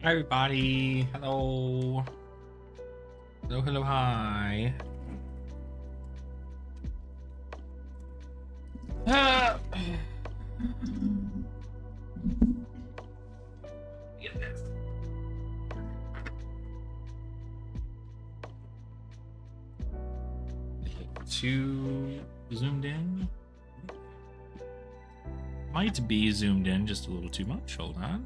Hi everybody. Hello. Hello, hello, hi. Ah. Get this. Too zoomed in. Might be zoomed in just a little too much. Hold on.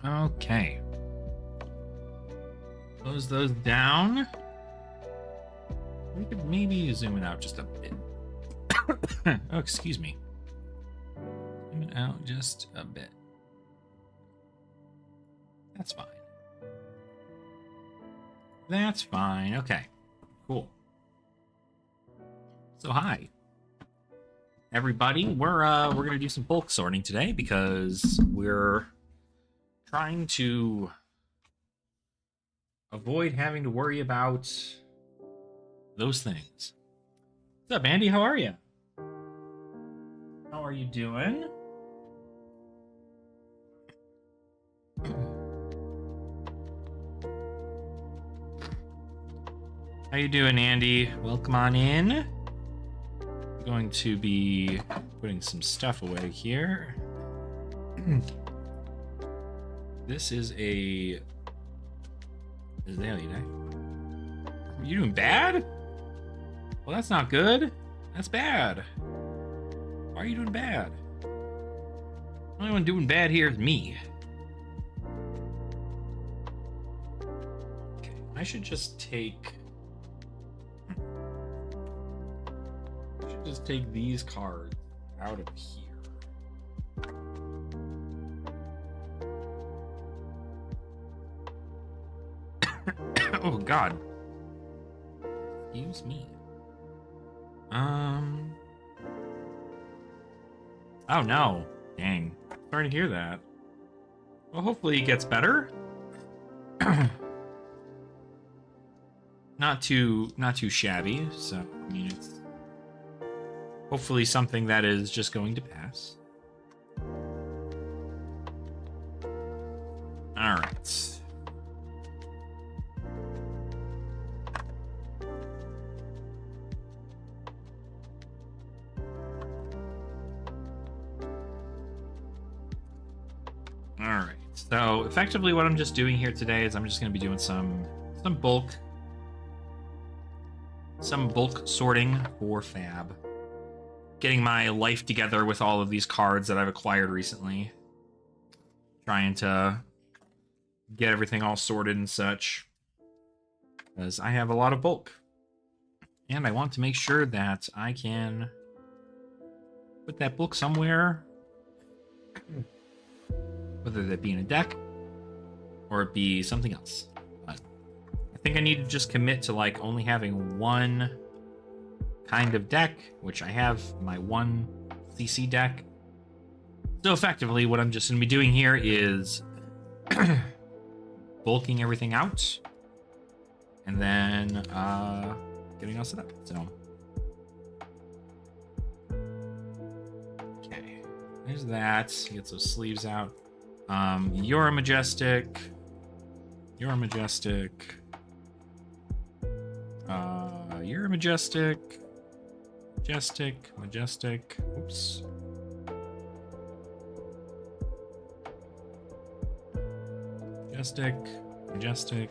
Okay. Close those down. We could maybe zoom it out just a bit. Oh, excuse me. Zoom it out just a bit. That's fine. That's fine. Okay. Cool. So hi, everybody. We're gonna do some bulk sorting today because we're trying to avoid having to worry about those things. What's up, Andy? How are you? How are you doing? How you doing, Andy? Welcome on in. I'm going to be putting some stuff away here. This is a Azalea deck. Are you doing bad? Well, that's not good. That's bad. Why are you doing bad? The only one doing bad here is me. Okay, I should just take these cards out of here. Oh God. Excuse me. Oh no. Dang. Sorry to hear that. Well, hopefully it gets better. Not too shabby, so I mean it's hopefully something that is just going to pass. All right. All right. So effectively, what I'm just doing here today is I'm just going to be doing some bulk sorting for Fab. Getting my life together with all of these cards that I've acquired recently. Trying to get everything all sorted and such. Because I have a lot of bulk. And I want to make sure that I can put that bulk somewhere. Whether that be in a deck or it be something else. But I think I need to just commit to like only having one kind of deck, which I have my one CC deck. So effectively, what I'm just going to be doing here is bulking everything out and then getting all set up. So, okay, there's that. Get those sleeves out. You're a majestic. You're a majestic. You're a majestic. Majestic. Oops. Majestic.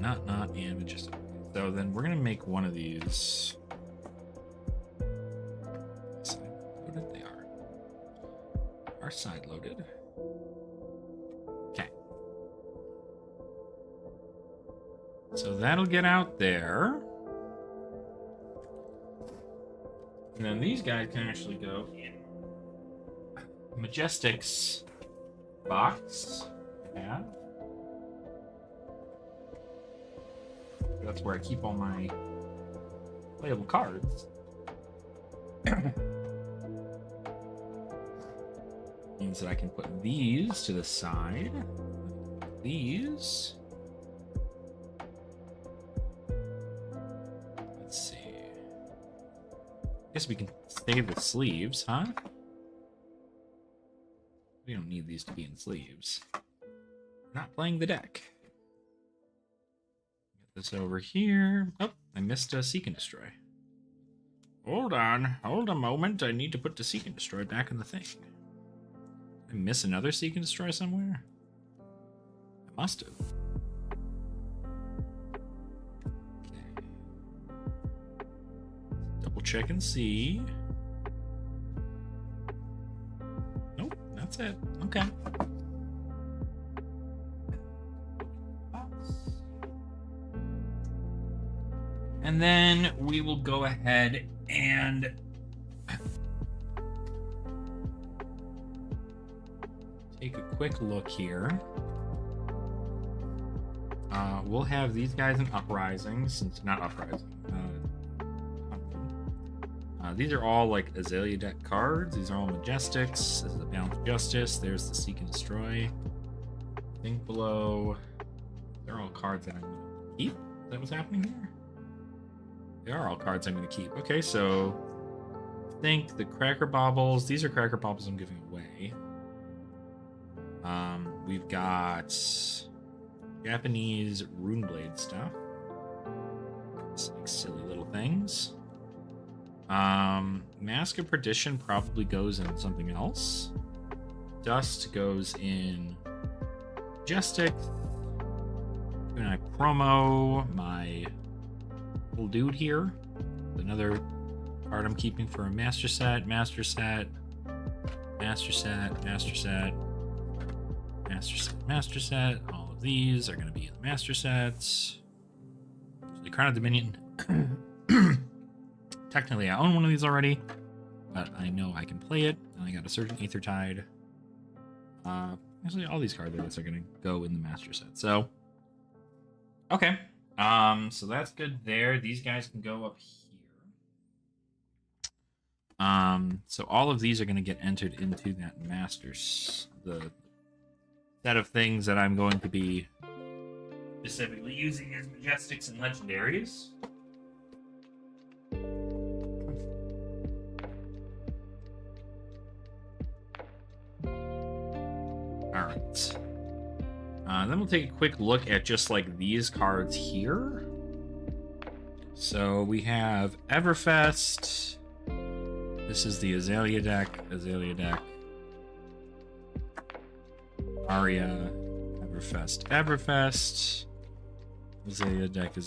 Not, and majestic. So then we're gonna make one of these. Side loaded, they are side loaded. Okay. So that'll get out there. And then these guys can actually go in Majestic's box. Yeah. That's where I keep all my playable cards. Means that I can put these to the side. These. Let's see. Guess we can save the sleeves, huh? We don't need these to be in sleeves. Not playing the deck. Get this over here. Oh, I missed a Seek and Destroy. Hold on. Hold a moment. I need to put the Seek and Destroy back in the thing. Did I miss another Seek and Destroy somewhere? I must have. Okay. Double check and see. Nope, that's it. Okay. And then we will go ahead and take a quick look here. We'll have these guys in Uprising, since not Uprising. These are all like Azalea deck cards. These are all Majestics. This is the Balance of Justice. There's the Seek and Destroy. Think Below. They're all cards that I'm going to keep. Is that what's happening here? They are all cards I'm going to keep. Okay, so I think the Cracker Baubles. These are Cracker Baubles I'm giving away. We've got Japanese Runeblade stuff. It's like silly little things. Mask of Perdition probably goes in something else. Dust goes in Majestic. And I promo my little dude here. Another card I'm keeping for a Master Set, Master Set, Master Set, Master Set, Master Set, Master Set. All of these are going to be in the Master Sets. The Crown of Dominion. Technically, I own one of these already, but I know I can play it. And I got a Surging Aethertide. Actually, all these cards, I guess, are going to go in the Master Set. So, okay. So that's good there. These guys can go up here. So all of these are going to get entered into that Masters, the set of things that I'm going to be specifically using as Majestics and Legendaries. All right. Then we'll take a quick look at just like these cards here. So we have Everfest. This is the Azalea deck. Aria, Everfest. Azalea deck.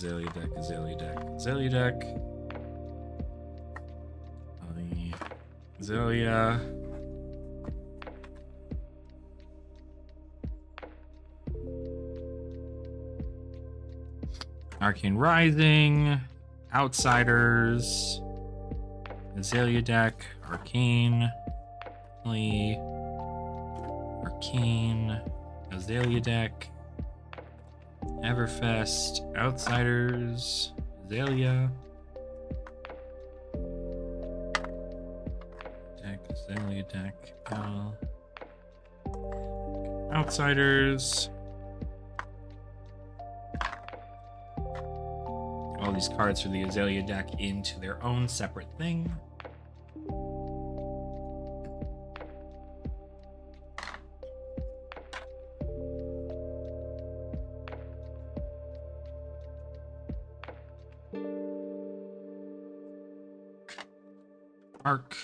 Azalea. Arcane Rising, Outsiders, Azalea deck, Arcane, Azalea deck, Everfest, Outsiders, Azalea deck, Outsiders. All these cards for the Azalea deck into their own separate thing. Arc,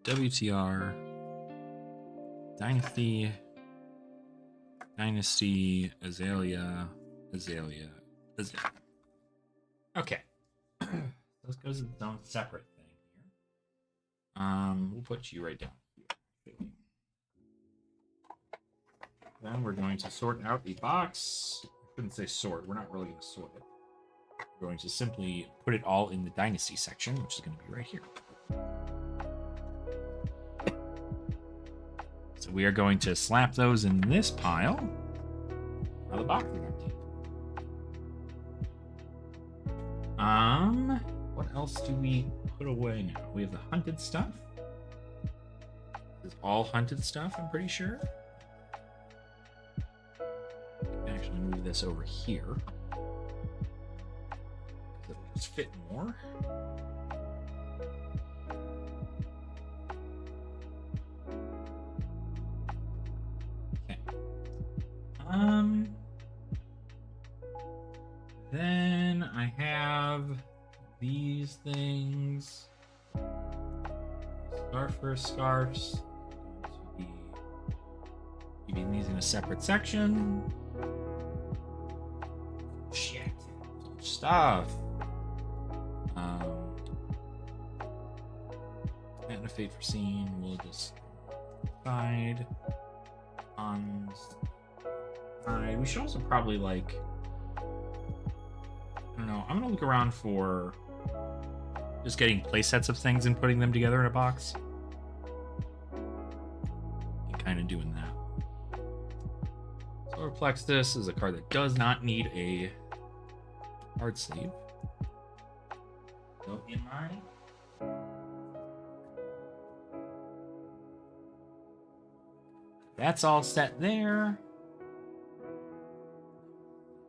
WTR, Dynasty, Azalea. Okay. This goes in its own separate thing here. We'll put you right down here. Then we're going to sort out the box. I shouldn't say sort. We're not really going to sort it. We're going to simply put it all in the Dynasty section, which is going to be right here. So we are going to slap those in this pile. Now the box is empty. What else do we put away now? We have the hunted stuff. This is all hunted stuff, I'm pretty sure. I can actually move this over here. It'll just fit more. Okay. Then I have these things. Scarf for scarves. I'm going to be keeping these in a separate section. Shit. So much stuff. And a fate foreseen. We'll just hide. We should also probably like. I don't know. I'm gonna look around for just getting play sets of things and putting them together in a box. And kind of doing that. Solar Plexus is a card that does not need a card sleeve. So in my that's all set there.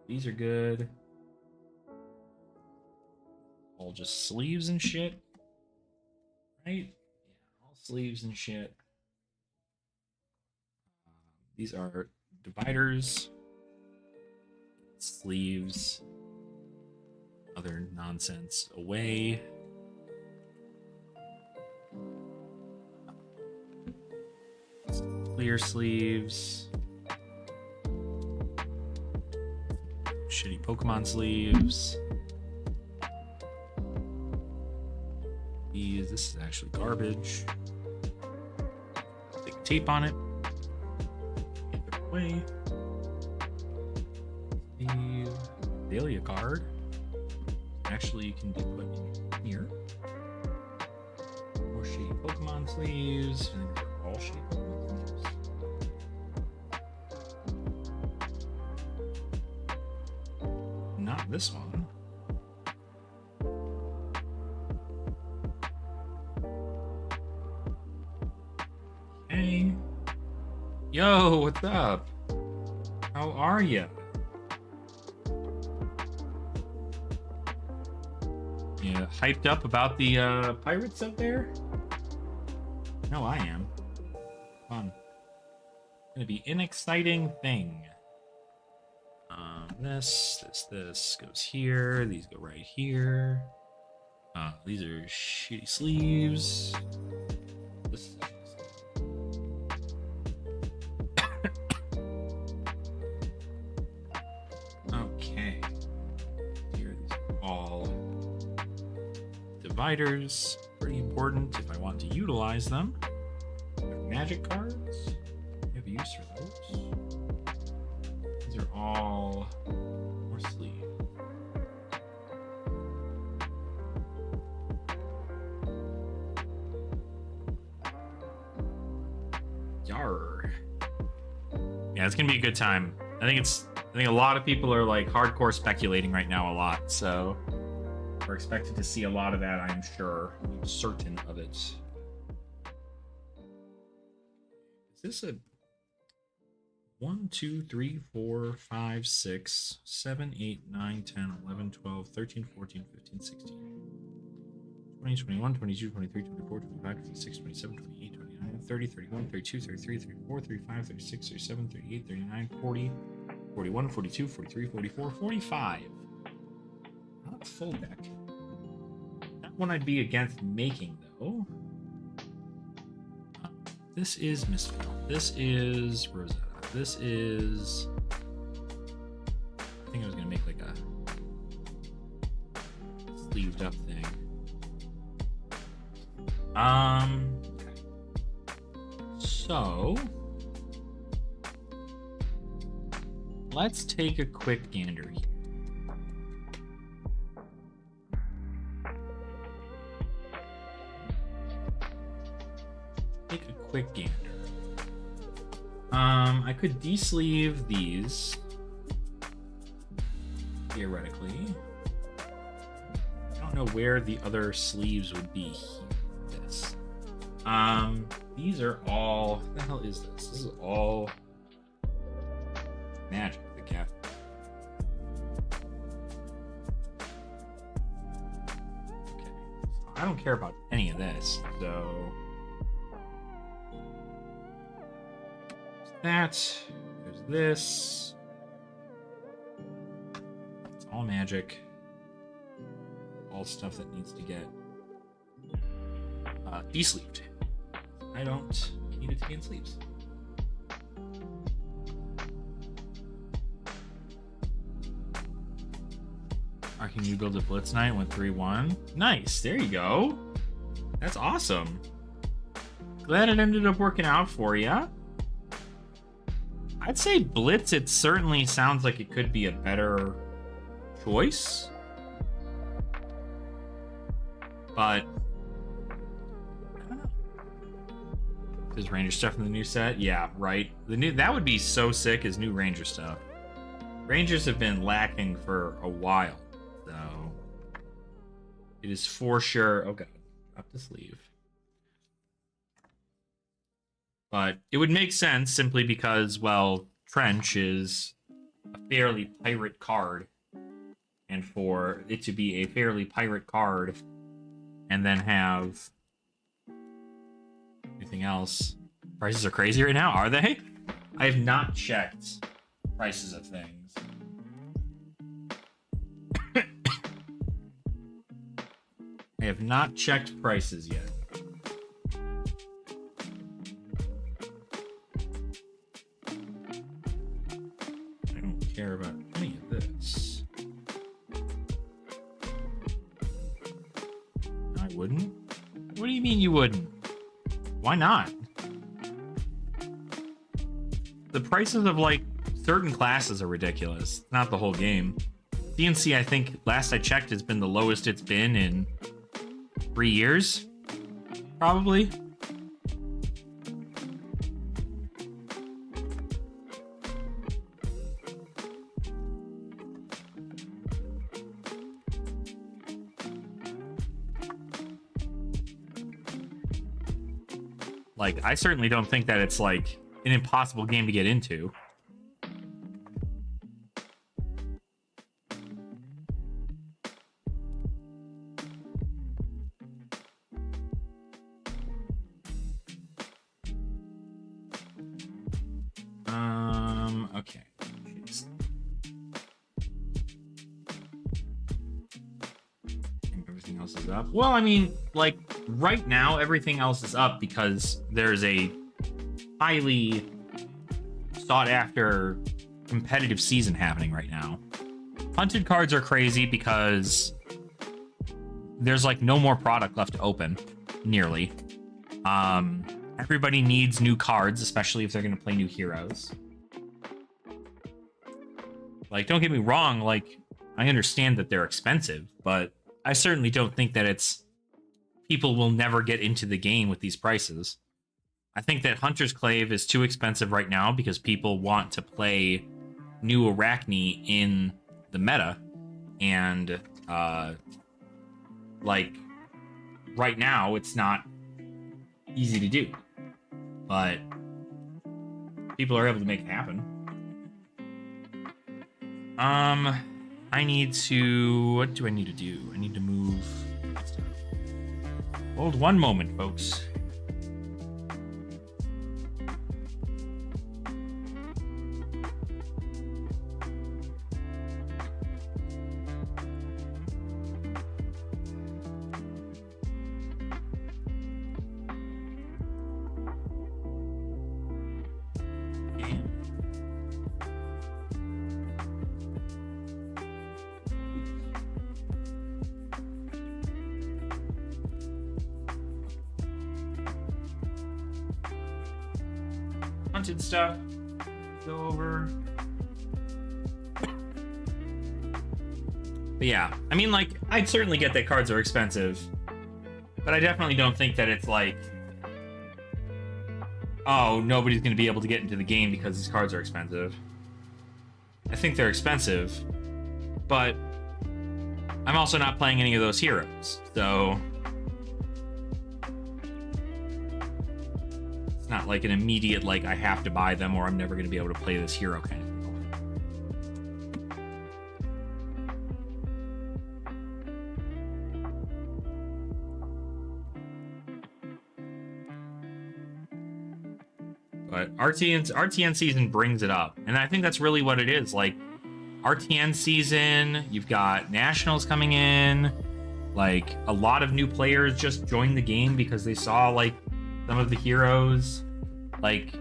These are good. All just sleeves and shit. Right? Yeah, all sleeves and shit. These are dividers, sleeves, other nonsense away. Clear sleeves. Shitty Pokemon sleeves. This is actually garbage. Big tape on it. Get it away. The Dahlia card. Actually, you can be put in here. More shitty Pokemon sleeves. I think they're all shitty Pokemon sleeves. Not this one. Hey. Yo, what's up? How are you? You hyped up about the pirates out there? No, I am. Fun. Gonna be an exciting thing. This goes here. These go right here. These are shitty sleeves. This is okay. Here, these are all dividers. Pretty important if I want to utilize them. Magic cards. I have use for those. These are all more sleeve. Yar. Yeah, it's gonna be a good time. I think a lot of people are like hardcore speculating right now a lot, so we're expected to see a lot of that, I'm sure. I'm certain of it. Is this a 1, 2, 3, 4, 5, 6, 7, 8, 9, 10, 11, 12, 13, 14, 15, 16, 20, 21, 22, 23, 24, 25, 26, 27, 28, 29, 30, 31, 32, 33, 34, 35, 36, 37, 38, 39, 40, 41, 42, 43, 44, 45. Not full deck. That one I'd be against making, though. This is Misspell. This is Rosetta. This is... I think I was going to make like a sleeved up thing. So... let's take a quick gander here. Take a quick gander. I could de-sleeve these. Theoretically. I don't know where the other sleeves would be here. This. These are all... What the hell is this? This is all... Magic, the cat. Okay. So I don't care about any of this, so... There's that. There's this. It's all magic. All stuff that needs to get de-sleeved. I don't need it to be in sleeves. Can you build a Blitz Knight? Went 3-1. Nice. There you go. That's awesome. Glad it ended up working out for you. I'd say Blitz, it certainly sounds like it could be a better choice. But I don't know. Is Ranger stuff in the new set? Yeah, right. That would be so sick as new Ranger stuff. Rangers have been lacking for a while. So it is for sure. Oh god, drop the sleeve. But it would make sense simply because, well, Trench is a fairly pirate card. And for it to be a fairly pirate card and then have anything else. Prices are crazy right now, are they? I have not checked prices of things. I have not checked prices yet. I don't care about any of this. I wouldn't? What do you mean you wouldn't? Why not? The prices of, like, certain classes are ridiculous. Not the whole game. DNC, I think, last I checked, has been the lowest it's been in 3 years, probably. Like, I certainly don't think that it's, like, an impossible game to get into. Okay. Jeez. Everything else is up. Well, I mean, like, right now, everything else is up because there's a highly sought-after competitive season happening right now. Hunted cards are crazy because there's, like, no more product left to open, nearly. Everybody needs new cards, especially if they're going to play new heroes. Like, don't get me wrong, like, I understand that they're expensive, but I certainly don't think that it's... People will never get into the game with these prices. I think that Hunter's Clave is too expensive right now because people want to play new Arachne in the meta. And, like, right now, it's not easy to do. But people are able to make it happen. I need to... What do I need to do? I need to move... Hold one moment, folks. Hunted stuff. Go over. But yeah, I mean, like, I'd certainly get that cards are expensive, but I definitely don't think that it's, like, oh, nobody's going to be able to get into the game because these cards are expensive. I think they're expensive, but I'm also not playing any of those heroes, so it's not like an immediate, like, I have to buy them or I'm never going to be able to play this hero kind of thing. But RTN season brings it up, and I think that's really what it is. Like, RTN season, you've got nationals coming in, like a lot of new players just joined the game because they saw like some of the heroes. Like,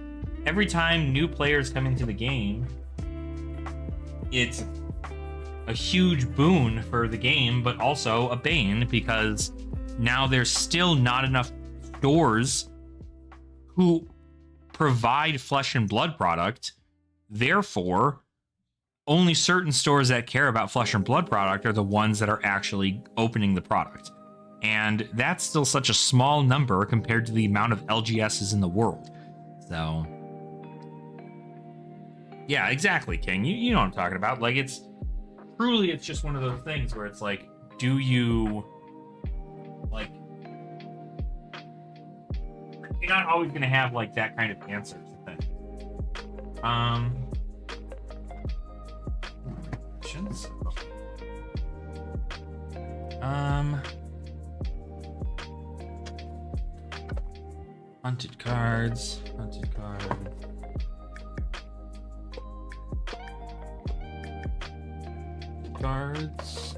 every time new players come into the game, it's a huge boon for the game, but also a bane because now there's still not enough stores who provide flesh and blood product. Therefore, only certain stores that care about flesh and blood product are the ones that are actually opening the product. And that's still such a small number compared to the amount of LGSs in the world. So, yeah, exactly, King. You know what I'm talking about. Like, it's just one of those things where it's like, do you, like, you're not always going to have, like, that kind of answer to things. Hunted cards. Cards.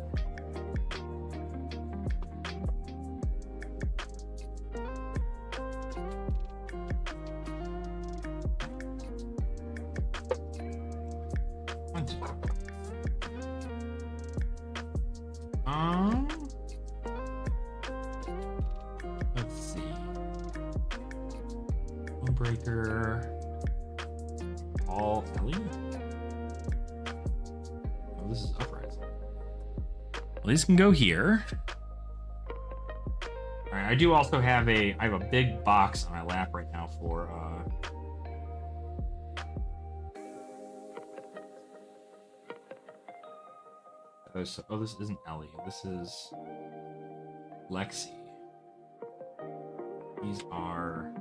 Let's see. Breaker. All Ellie. Oh, this is Uprising. Well, these can go here. All right, I do also have I have a big box on my lap right now for oh, this isn't Ellie. This is Lexi. These are...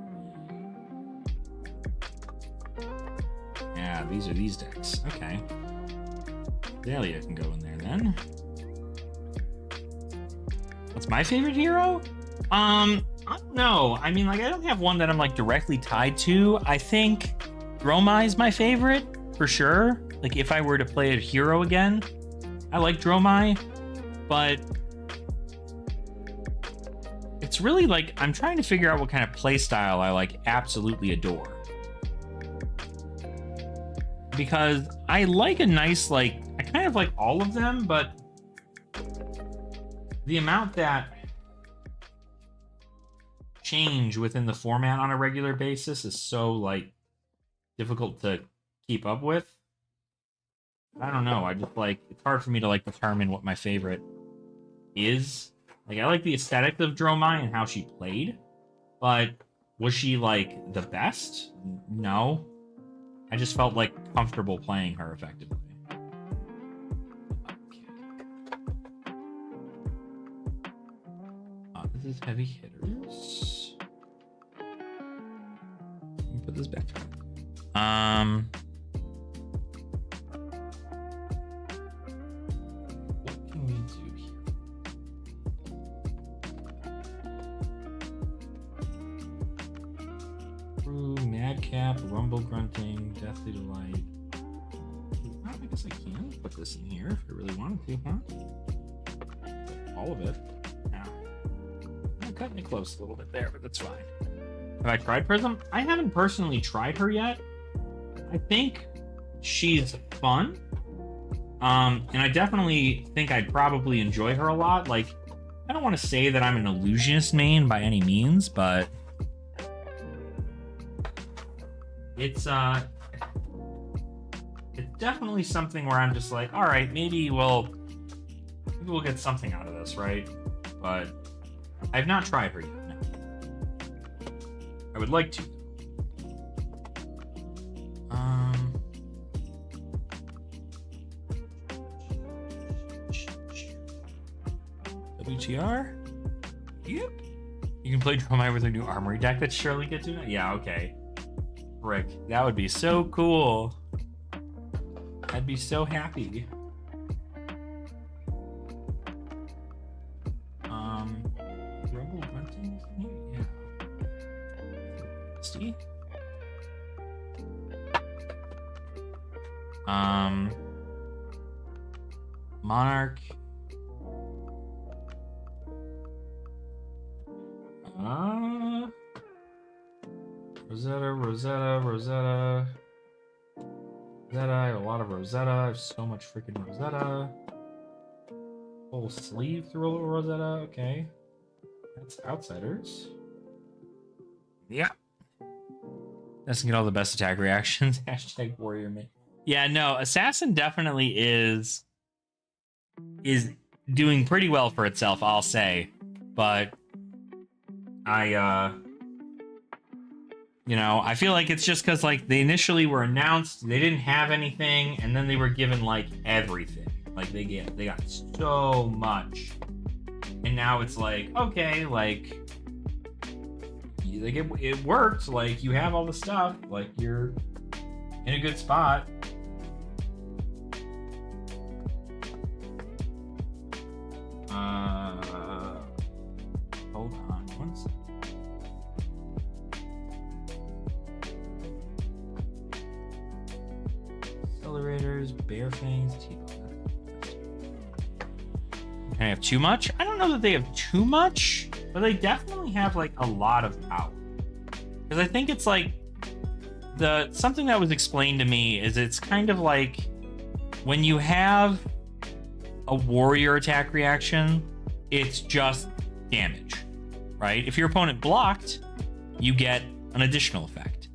yeah, these are these decks. Okay. Dahlia can go in there then. What's my favorite hero? I don't know. I mean, like, I don't have one that I'm, like, directly tied to. I think Dromai is my favorite, for sure. Like, if I were to play a hero again, I like Dromai, but it's really, like, I'm trying to figure out what kind of play style I, like, absolutely adore. Because I like a nice, like, I kind of like all of them, but the amount that change within the format on a regular basis is so, like, difficult to keep up with. I don't know. I just, like, it's hard for me to, like, determine what my favorite is. Like, I like the aesthetic of Dromai and how she played, but was she, like, the best? No. I just felt, like, comfortable playing her effectively. This is heavy hitters. Let me put this back. What can we do here? Brew, Madcap, Rumble Grunting, Deathly Delight. I guess I can put this in here if I really wanted to, huh? All of it. Yeah. I'm cutting it close a little bit there, but that's fine. Have I tried Prism? I haven't personally tried her yet. I think she's fun. And I definitely think I'd probably enjoy her a lot. Like, I don't want to say that I'm an illusionist main by any means, but it's definitely something where I'm just like, all right, maybe we'll get something out of this, right? But I've not tried her yet. No. I would like to. PTR. Yep. You can play Dromai with a new armory deck that surely gets you. Yeah, okay. Rick, that would be so cool. I'd be so happy. Rumble Grunting? Yeah. See? Monarch. Rosetta. I have a lot of Rosetta. I have so much freaking Rosetta. Full sleeve through Rosetta. Okay. That's Outsiders. Yeah. Doesn't get all the best attack reactions. Hashtag warrior man. Yeah, no, Assassin definitely is doing pretty well for itself, I'll say. But I feel like it's just because like they initially were announced, they didn't have anything, and then they were given like everything. Like they got so much, and now it's like, okay, like it worked. Like you have all the stuff. Like you're in a good spot. Hold on one second. Accelerators, Bear Fangs, T-Bone. Can I have too much? I don't know that they have too much, but they definitely have like a lot of power. Because I think it's like something that was explained to me is it's kind of like when you have a warrior attack reaction, it's just damage, right? If your opponent blocked, you get an additional effect.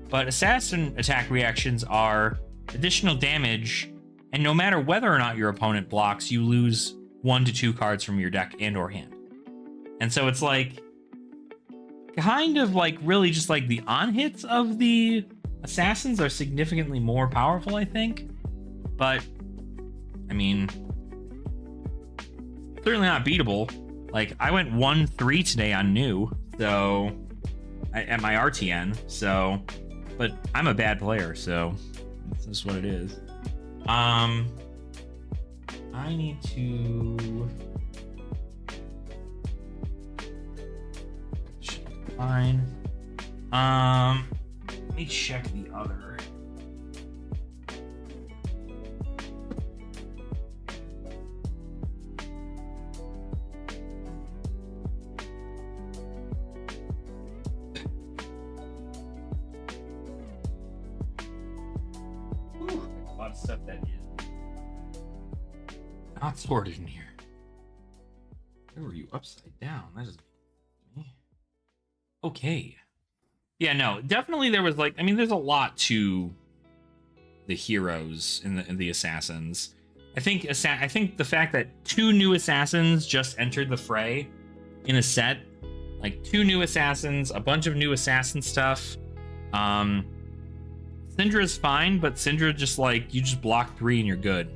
But assassin attack reactions are additional damage, and no matter whether or not your opponent blocks, you lose 1 to 2 cards from your deck and or hand. And so it's like kind of like really just like the on hits of the assassins are significantly more powerful, I think. But I mean, certainly not beatable. Like I went 1-3 today on new, so at my RTN. So, but I'm a bad player, so this is what it is. I need to. Should be fine. Let me check the other. Stuff that is not sorted in here. Where were you? Upside down. That is me. Okay. Yeah, no, definitely there was like, I mean, there's a lot to the heroes in the assassins. I think the fact that 2 new assassins just entered the fray in a set, like 2 new assassins, a bunch of new assassin stuff. Syndra is fine, but Syndra just like, you just block 3 and you're good.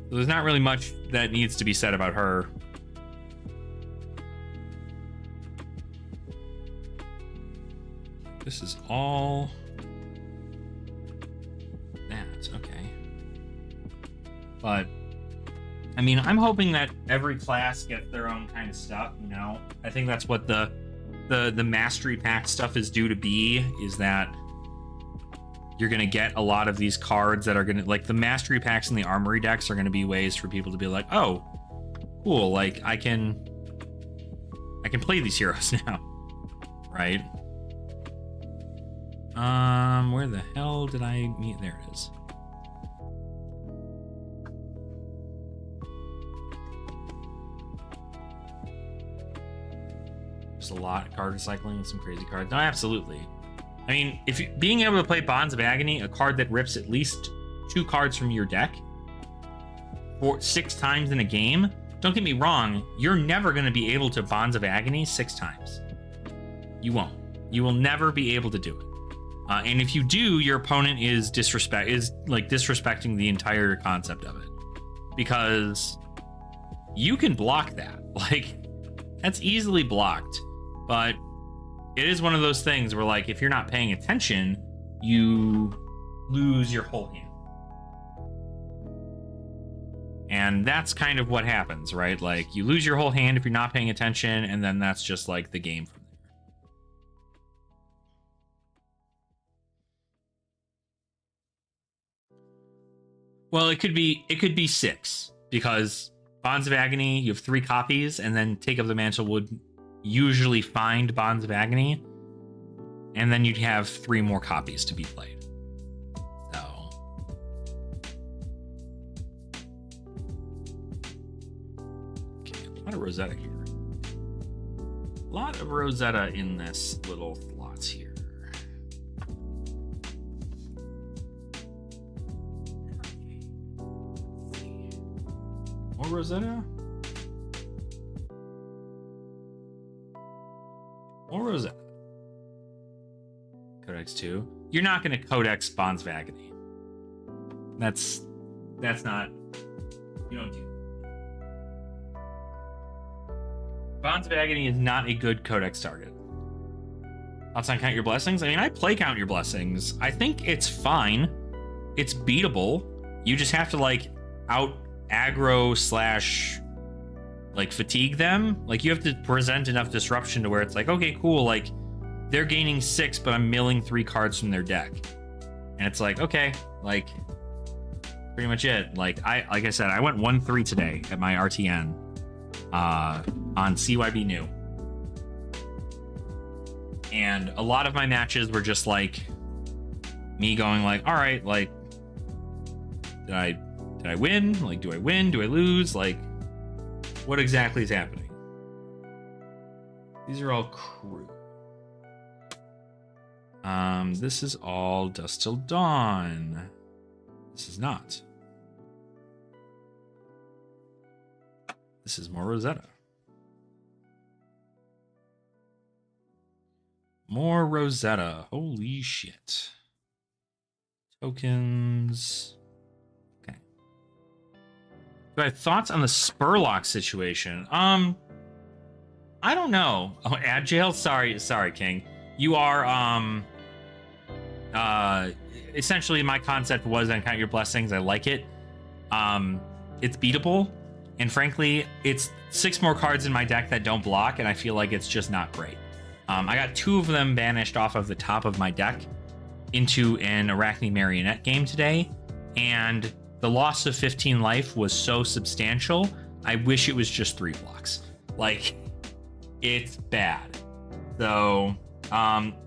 So there's not really much that needs to be said about her. This is all that, okay. But, I mean, I'm hoping that every class gets their own kind of stuff, you know? I think that's what the mastery pack stuff is due to be, is that you're going to get a lot of these cards that are going to, like, the mastery packs and the armory decks are going to be ways for people to be like, oh, cool, like, I can play these heroes now, right? Where the hell did I meet? There it is. Just a lot of card recycling and some crazy cards. No, absolutely. I mean, being able to play Bonds of Agony, a card that rips at least 2 cards from your deck for 6 times in a game, don't get me wrong, you're never going to be able to Bonds of Agony 6 times. You won't. You will never be able to do it. And if you do, your opponent is disrespecting the entire concept of it, because you can block that. Like, that's easily blocked. But it is one of those things where, like, if you're not paying attention, you lose your whole hand. And that's kind of what happens, right? Like, you lose your whole hand if you're not paying attention, and then that's just, like, the game from there. Well, it could be 6, because Bonds of Agony, you have 3 copies, and then Take of the Mantle would usually find Bonds of Agony, and then you'd have 3 more copies to be played. So, okay, a lot of Rosetta here. A lot of Rosetta in this little slots here. More Rosetta? More Rosetta. Codex 2. You're not going to Codex Bonds of Agony. That's not... You don't do that. Bonds of Agony is not a good Codex target. Thoughts on Count Your Blessings? I mean, I play Count Your Blessings. I think it's fine. It's beatable. You just have to, like, out aggro / like fatigue them. Like, you have to present enough disruption to where it's like, okay, cool, like they're gaining 6, but I'm milling 3 cards from their deck, and it's like, okay, like pretty much it. Like I said, I went 1-3 today at my RTN on CYB New, and a lot of my matches were just like me going like, all right, like did I win? Like, do I win? Do I lose? Like, what exactly is happening? These are all crew. This is all Dusk Till Dawn. This is not. This is more Rosetta. More Rosetta. Holy shit. Tokens. Do I have thoughts on the Spurlock situation? I don't know. Oh, Agile? Sorry, King. You are, essentially my concept was on Count Your Blessings. I like it. It's beatable. And frankly, it's 6 more cards in my deck that don't block, and I feel like it's just not great. I got 2 of them banished off of the top of my deck into an Arachne Marionette game today, and the loss of 15 life was so substantial, I wish it was just 3 blocks. Like, it's bad. So,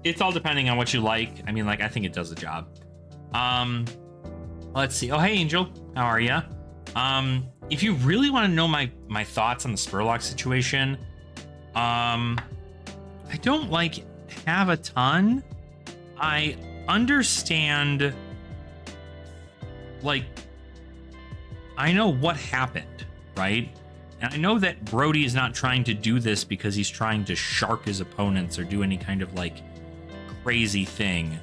it's all depending on what you like. I mean, like, I think it does the job. Let's see. Oh, hey, Angel. How are ya? If you really want to know my thoughts on the Spurlock situation, I don't, like, have a ton. I understand, like, I know what happened, right? And I know that Brody is not trying to do this because he's trying to shark his opponents or do any kind of, like, crazy thing.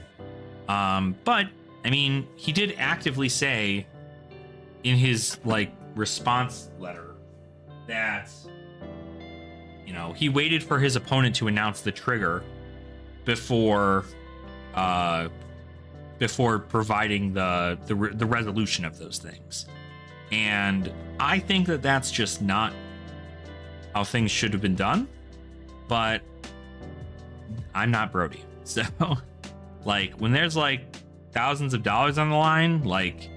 But, I mean, he did actively say in his, like, response letter that, you know, he waited for his opponent to announce the trigger before providing the resolution of those things. And I think that that's just not how things should have been done, but I'm not Brody. So, like, when there's, like, thousands of dollars on the line, like,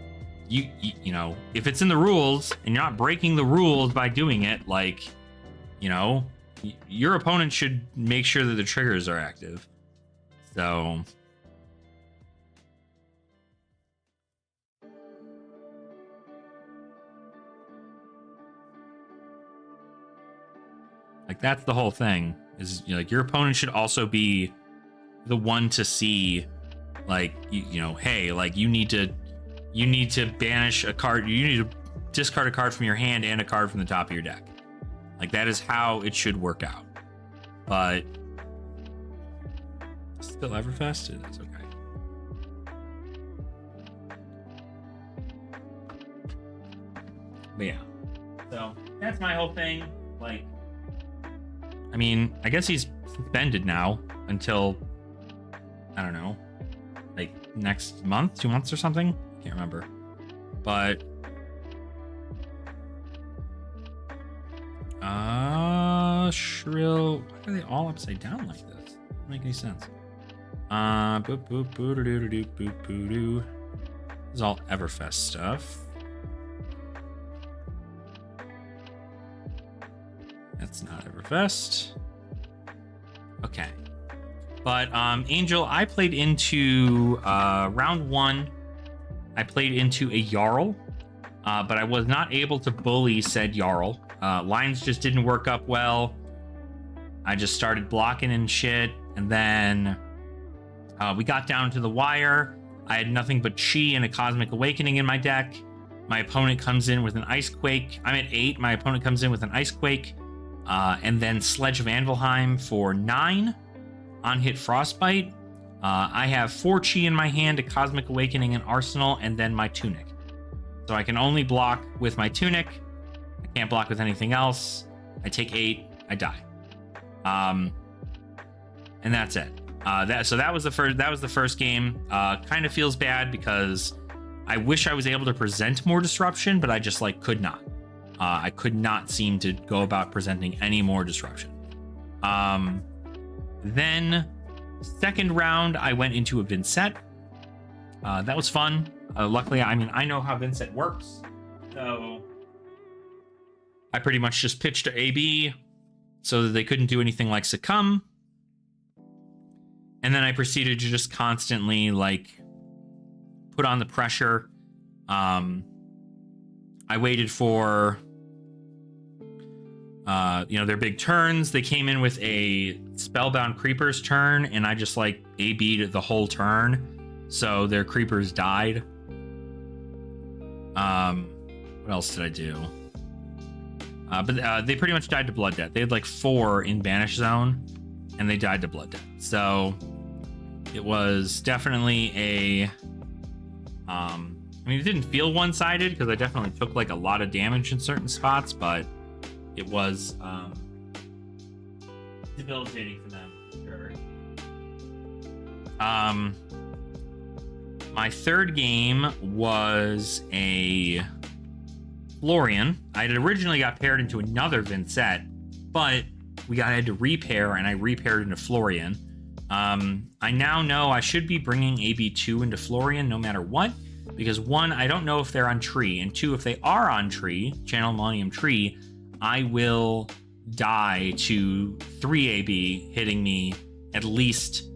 you know, if it's in the rules and you're not breaking the rules by doing it, like, you know, your opponent should make sure that the triggers are active. So, like, that's the whole thing, is, you know, like, your opponent should also be the one to see, like, you know, hey, like, you need to banish a card, you need to discard a card from your hand and a card from the top of your deck. Like, that is how it should work out. But still Everfest? That's okay. But yeah. So that's my whole thing. Like, I mean, I guess he's suspended now until, I don't know, like next month, 2 months or something. Can't remember. But Shrill, why are they all upside down like this? Doesn't make any sense. Boop boop boo doo doo doo boop boo doo. This is all Everfest stuff. That's not Everfest. Okay. But Angel, I played into round 1. I played into a Jarl, but I was not able to bully said Jarl. Lines just didn't work up well. I just started blocking and shit, and then we got down to the wire. I had nothing but Chi and a Cosmic Awakening in my deck. My opponent comes in with an Ice Quake. I'm at 8. My opponent comes in with an Ice Quake, and then Sledge of Anvilheim for 9 on hit Frostbite. I have 4 Chi in my hand, a Cosmic Awakening, an Arsenal, and then my Tunic. So I can only block with my Tunic. I can't block with anything else. I take 8. I die. And that's it. That was the first game. Kind of feels bad because I wish I was able to present more disruption, but I just could not. I could not seem to go about presenting any more disruption. Then second round, I went into a Vincent. That was fun. Luckily, I mean, I know how Vincent works, so I pretty much just pitched to AB so that they couldn't do anything like succumb. And then I proceeded to just constantly put on the pressure. I waited for their big turns. They came in with a Spellbound Creepers turn, and I just AB'd the whole turn, so their creepers died. What else did I do? But they pretty much died to Blood Debt. They had 4 in Banish Zone, and they died to Blood Debt. So it was definitely a I mean, it didn't feel one-sided because I definitely took a lot of damage in certain spots, but it was debilitating for them, for sure. My third game was a Florian. I had originally got paired into another Vincent, but I had to repair, and I repaired into Florian. I now know I should be bringing AB2 into Florian no matter what, because 1, I don't know if they're on tree, and 2, if they are on tree, Channel Millennium Tree, I will die to 3 AB hitting me at least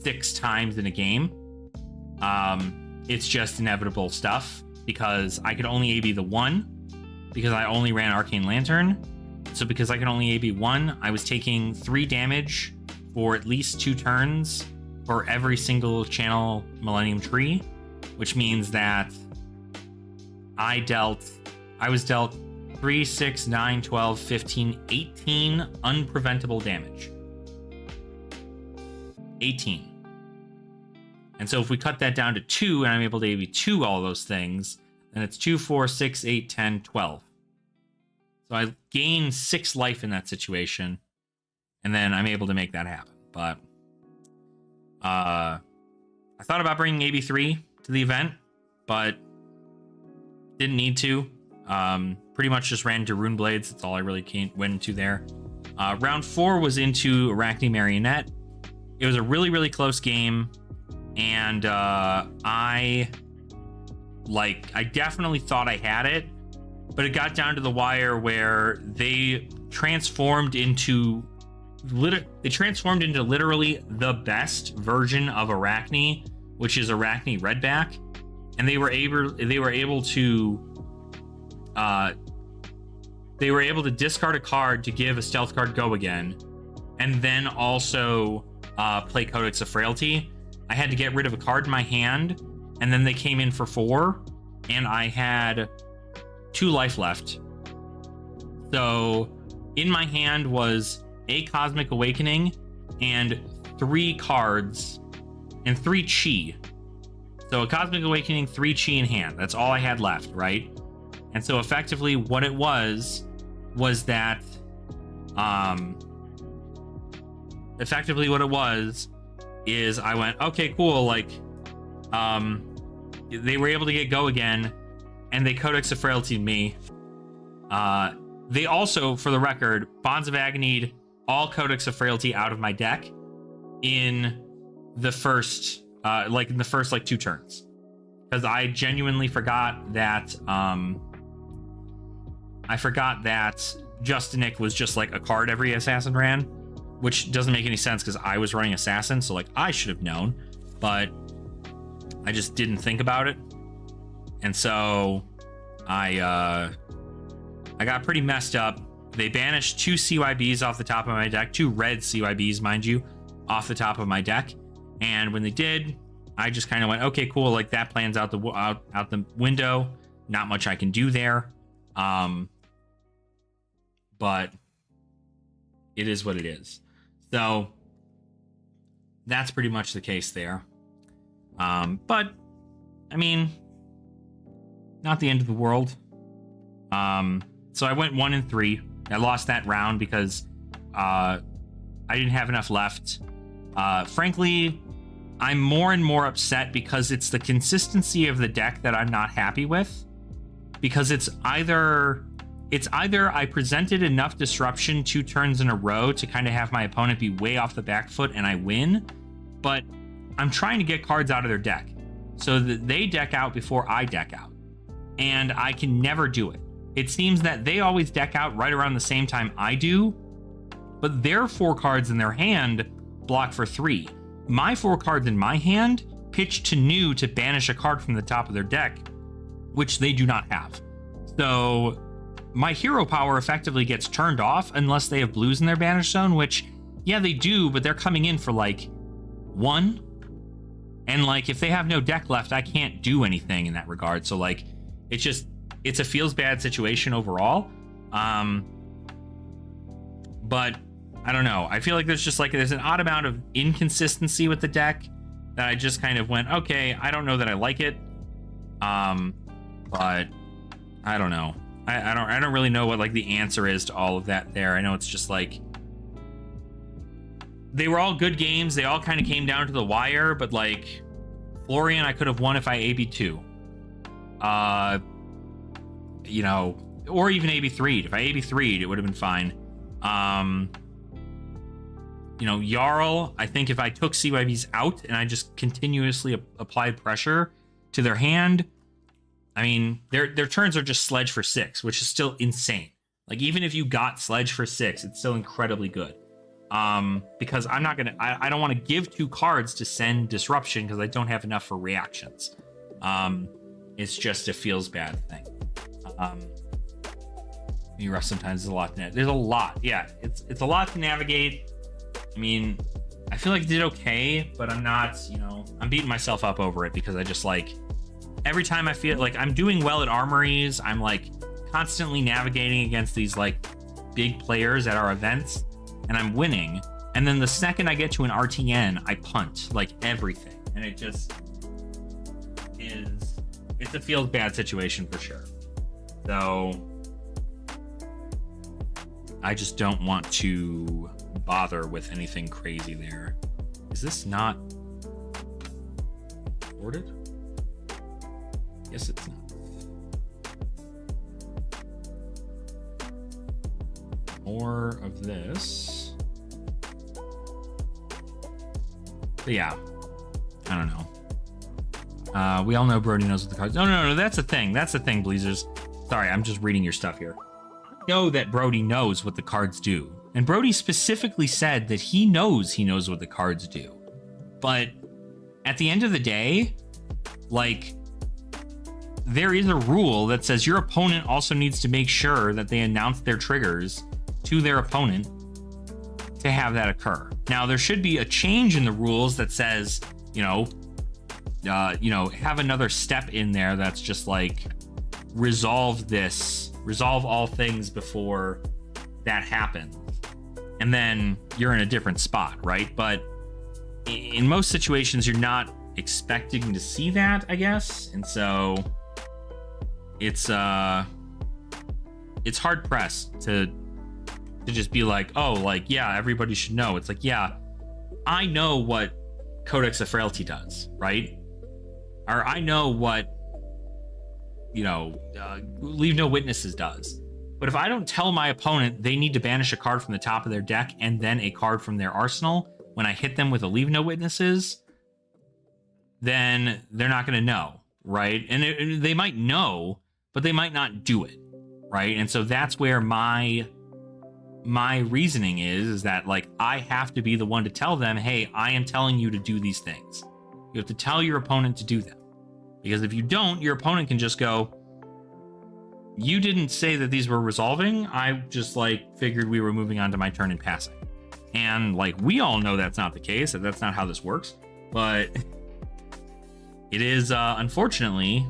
6 times in a game. It's just inevitable stuff, because I could only AB the 1, because I only ran Arcane Lantern. So because I can only AB 1, I was taking 3 damage for at least 2 turns for every single Channel Millennium Tree, which means that I was dealt 3, 6, 9, 12, 15, 18 unpreventable damage. 18. And so if we cut that down to 2, and I'm able to AB 2 all those things, then it's 2, 4, 6, 8, 10, 12. So I gain 6 life in that situation, and then I'm able to make that happen. But I thought about bringing AB3 to the event, but didn't need to. Pretty much just ran into Rune Blades. That's all I really went into there. Round 4 was into Arachne Marionette. It was a really, really close game, and I definitely thought I had it, but it got down to the wire where they transformed into literally the best version of Arachne, which is Arachne Redback, and they were able to discard a card to give a stealth card go again, and then also play Codex of Frailty. I had to get rid of a card in my hand, and then they came in for 4, and I had 2 life left. So in my hand was a Cosmic Awakening and 3 cards and 3 Chi. So a Cosmic Awakening, 3 Chi in hand. That's all I had left, right? And so effectively what it was that effectively what it was is I went, okay, cool, like they were able to get go again, and they Codex of Frailty me. They also, for the record, Bonds of Agony, all Codex of Frailty out of my deck in the first like 2 turns, because I genuinely forgot that Justinic was just like a card every assassin ran, which doesn't make any sense because I was running assassin, so like I should have known, but I just didn't think about it. And so I got pretty messed up. They banished 2 CYBs off the top of my deck, 2 red CYBs, mind you, off the top of my deck. And when they did, I just kind of went, okay, cool, like that plan's out the window. Not much I can do there. But it is what it is. So that's pretty much the case there. But I mean, not the end of the world. So I went 1-3. I lost that round because I didn't have enough left. Frankly, I'm more and more upset because it's the consistency of the deck that I'm not happy with. Because it's either I presented enough disruption 2 turns in a row to kind of have my opponent be way off the back foot and I win, but I'm trying to get cards out of their deck so that they deck out before I deck out, and I can never do it. It seems that they always deck out right around the same time I do, but their 4 cards in their hand block for 3. My 4 cards in my hand pitch to new to banish a card from the top of their deck, which they do not have. So my hero power effectively gets turned off unless they have blues in their banish zone, which, yeah, they do, but they're coming in for like 1. And like, if they have no deck left, I can't do anything in that regard. So like, it's a feels bad situation overall. But I don't know. I feel like there's an odd amount of inconsistency with the deck that I just kind of went, okay, I don't know that I like it. But I don't know. I don't really know what like the answer is to all of that there. I know it's just like they were all good games. They all kind of came down to the wire, but like Florian, I could have won if I AB2. You know, or even AB3'd. If I AB3'd, it would have been fine. You know, Jarl, I think if I took CYBs out and I just continuously applied pressure to their hand, I mean, their turns are just Sledge for 6, which is still insane. Like, even if you got Sledge for 6, it's still incredibly good. Because I'm not gonna, I don't want to give 2 cards to send Disruption because I don't have enough for reactions. It's just a feels bad thing. You rush sometimes there's a lot. There's a lot. Yeah, it's a lot to navigate. I mean, I feel like I did okay, but I'm not, you know, I'm beating myself up over it because I just like, every time I feel like I'm doing well at armories, I'm like constantly navigating against these like big players at our events and I'm winning. And then the second I get to an RTN, I punt like everything. And it just is, it's a feels bad situation for sure. So I just don't want to bother with anything crazy there. Is this not ordered? Yes, it's not. More of this. But yeah, I don't know. We all know Brody knows what the cards. No, that's the thing. That's the thing, Bleezers. Sorry, I'm just reading your stuff here. I know that Brody knows what the cards do. And Brody specifically said that he knows what the cards do. But at the end of the day, like, there is a rule that says your opponent also needs to make sure that they announce their triggers to their opponent to have that occur. Now, there should be a change in the rules that says, have another step in there that's just like, resolve all things before that happens. And then you're in a different spot, right? But in most situations, you're not expecting to see that, I guess. And so it's it's hard pressed to just be like, oh, like, yeah, everybody should know. It's like, yeah, I know what Codex of Frailty does, right? Or I know what, Leave No Witnesses does. But if I don't tell my opponent they need to banish a card from the top of their deck and then a card from their arsenal when I hit them with a Leave No Witnesses, then they're not going to know, right? And they might know, but they might not do it, right? And so that's where my reasoning is that, like, I have to be the one to tell them, hey, I am telling you to do these things. You have to tell your opponent to do them. Because if you don't, your opponent can just go, you didn't say that these were resolving. I just, like, figured we were moving on to my turn and passing. And, like, we all know that's not the case, that that's not how this works. But it is, unfortunately,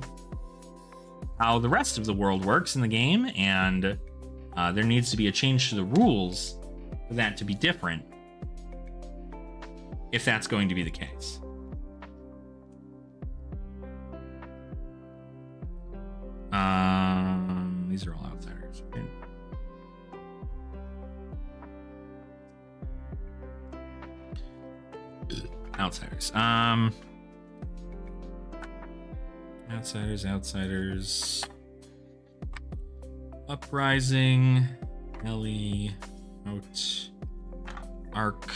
how the rest of the world works in the game. And there needs to be a change to the rules for that to be different, if that's going to be the case. These are all outsiders. Okay. Outsiders. Outsiders. Uprising. Ellie. Out. Arc.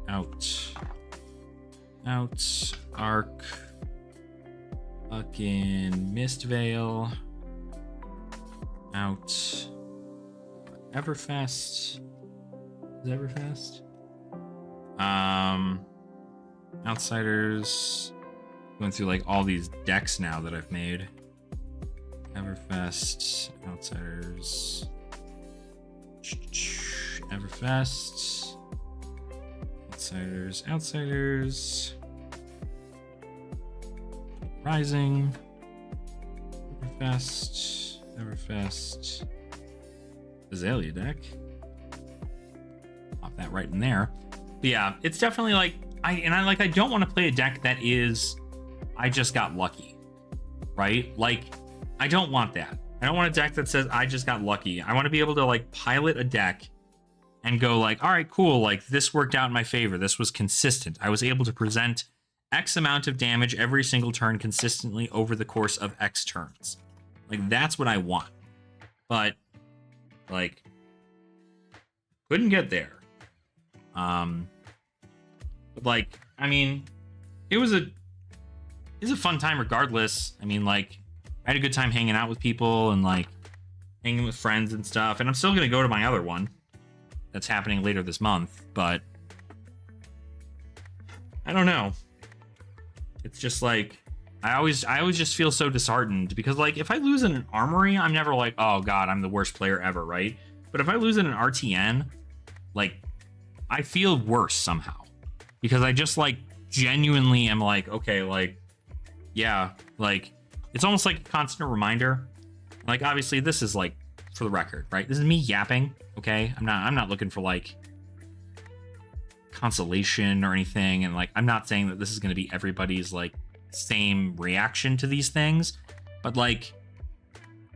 Out. Arc. Fucking Mistveil. Out. Everfest. Is Everfest? Outsiders. Going through, like, all these decks now that I've made. Everfest. Outsiders. Everfest. Outsiders. Rising. Everfest. Azalea deck. Pop that right in there. But yeah, it's definitely like I don't want to play a deck that is I just got lucky. Right? Like, I don't want that. I don't want a deck that says I just got lucky. I want to be able to, like, pilot a deck and go, like, all right, cool, like, this worked out in my favor. This was consistent. I was able to present X amount of damage every single turn consistently over the course of X turns. Like, that's what I want. But, like, couldn't get there. But, like, I mean, it was a fun time regardless. I mean, like, I had a good time hanging out with people and, like, hanging with friends and stuff. And I'm still gonna go to my other one that's happening later this month, but I don't know. It's just like I always just feel so disheartened because, like, if I lose in an armory, I'm never like, oh god, I'm the worst player ever, right? But if I lose in an RTN, like, I feel worse somehow because I just, like, genuinely am like, okay, like, yeah, like, it's almost like a constant reminder. Like, obviously this is, like, for the record, right? This is me yapping, okay? I'm not looking for, like, consolation or anything, and, like, I'm not saying that this is going to be everybody's, like, same reaction to these things, but, like,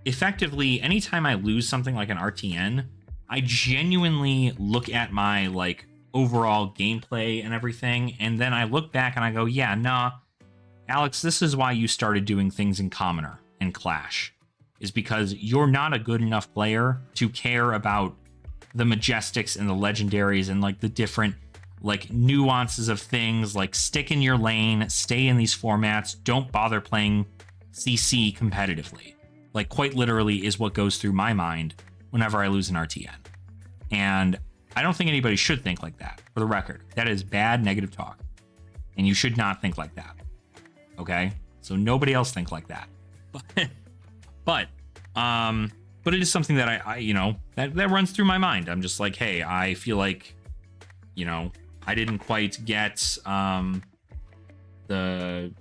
effectively anytime I lose something like an RTN, I genuinely look at my, like, overall gameplay and everything, and then I look back and I go, yeah, nah, Alex, this is why you started doing things in Commoner and Clash, is because you're not a good enough player to care about the Majestics and the Legendaries and, like, the different, like, nuances of things. Like, stick in your lane, stay in these formats, don't bother playing CC competitively. Like, quite literally is what goes through my mind whenever I lose an RTN. And I don't think anybody should think like that, for the record. That is bad negative talk. And you should not think like that. Okay? So nobody else think like that. But it is something that I you know, that runs through my mind. I'm just like, hey, I feel like, you know, I didn't quite get the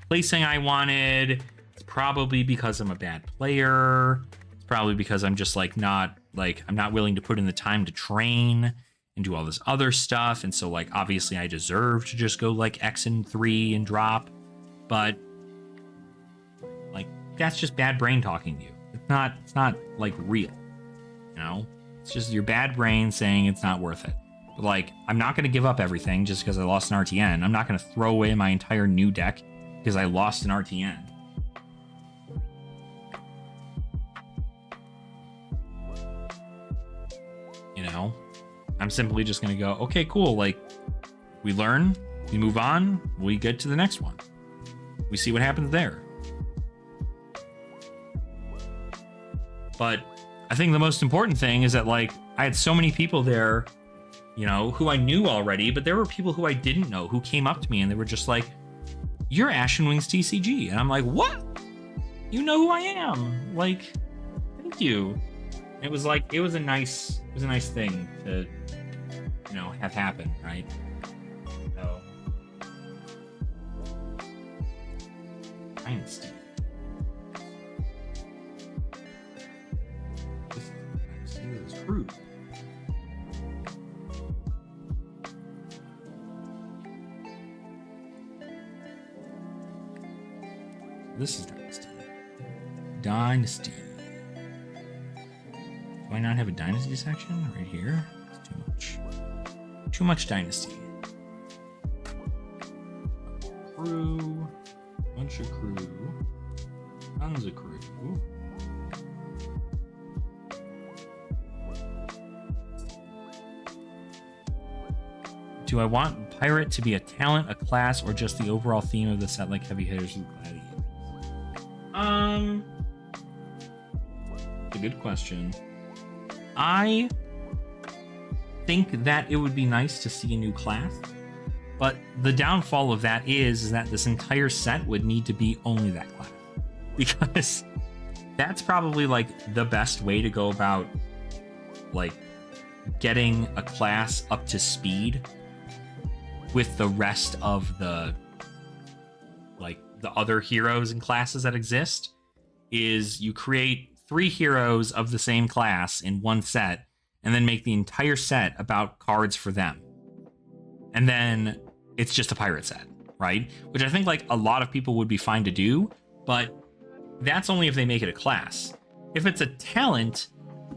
placing I wanted. It's probably because I'm a bad player. It's probably because I'm just, like, I'm not willing to put in the time to train and do all this other stuff. And so, like, obviously I deserve to just go, like, X and 3 and drop. But, like, that's just bad brain talking to you. It's not like real, you know? It's just your bad brain saying it's not worth it. But like, I'm not going to give up everything just because I lost an RTN. I'm not going to throw away my entire new deck because I lost an RTN. You know? I'm simply just going to go, okay, cool. Like, we learn, we move on, we get to the next one. We see what happens there. But I think the most important thing is that, like, I had so many people there, you know, who I knew already, but there were people who I didn't know who came up to me and they were just like, "You're Ashen Wings TCG." And I'm like, "What? You know who I am? Like, thank you." It was like, it was a nice thing to, you know, have happen, right? So, Dynasty. This is crude. This is Dynasty. Dynasty. Do I not have a Dynasty section right here? It's too much. Too much Dynasty. Crew. Bunch of crew. Tons of crew. Do I want Pirate to be a talent, a class, or just the overall theme of the set, like Heavy Hitters and Gladiators? It's a good question. I think that it would be nice to see a new class, but the downfall of that is that this entire set would need to be only that class, because that's probably like the best way to go about like getting a class up to speed with the rest of the like the other heroes and classes that exist. Is you create 3 heroes of the same class in one set and then make the entire set about cards for them, and then it's just a pirate set, right? Which I think like a lot of people would be fine to do, but that's only if they make it a class. If it's a talent,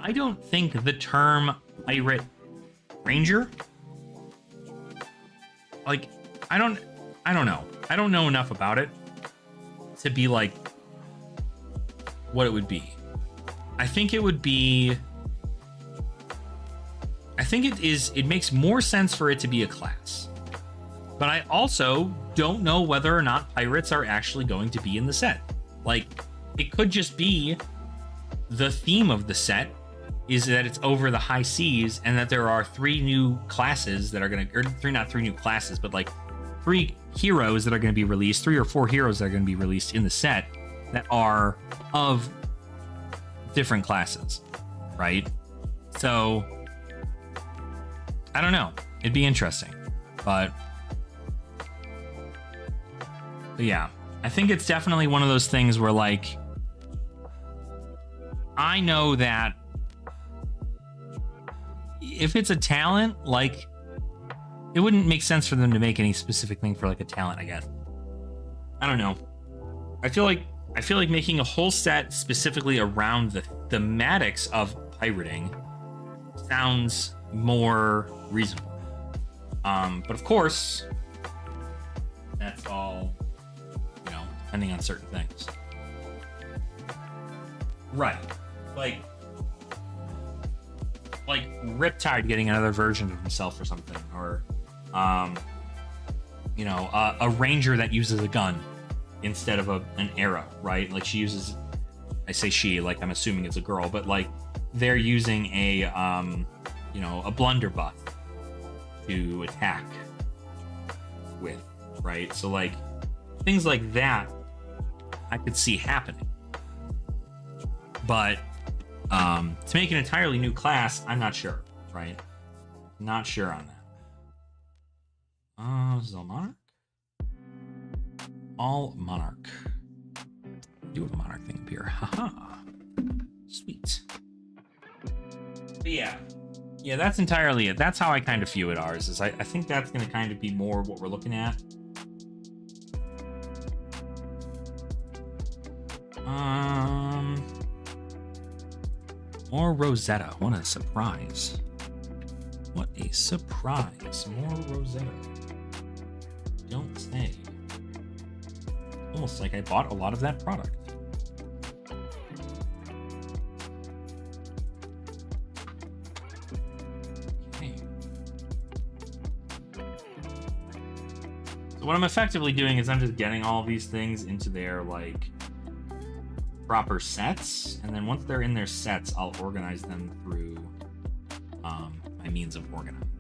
I don't think the term pirate ranger, like, I don't know. I don't know enough about it to be like what it would be. I think it would be, I think it makes more sense for it to be a class. But I also don't know whether or not pirates are actually going to be in the set. Like, it could just be the theme of the set is that it's over the high seas and that there are 3 new classes that are going to, or not 3 new classes, but like 3 heroes that are going to be released, 3 or 4 heroes that are going to be released in the set that are of different classes, right? So, I don't know. It'd be interesting, but yeah, I think it's definitely one of those things where, like, I know that if it's a talent, like, it wouldn't make sense for them to make any specific thing for like a talent, I guess. I don't know. I feel like making a whole set specifically around the thematics of pirating sounds more reasonable. But of course, that's all, you know, depending on certain things. Right. Like Riptide getting another version of himself or something, or you know, a ranger that uses a gun instead of an arrow, right? Like she uses, I say she, like I'm assuming it's a girl, but like they're using a you know, a blunderbuss to attack with, right? So like things like that I could see happening. But to make an entirely new class, I'm not sure, right? Not sure on that. This is all Monarch? All Monarch. Do have a Monarch thing up here. Haha. Sweet. But yeah. Yeah, that's entirely it. That's how I kind of view it, ours. Is I think that's going to kind of be more what we're looking at. More Rosetta. What a surprise. What a surprise. More Rosetta. Don't say. Almost like I bought a lot of that product. Okay. So what I'm effectively doing is I'm just getting all these things into their, like, proper sets, and then once they're in their sets, I'll organize them through my means of organizing.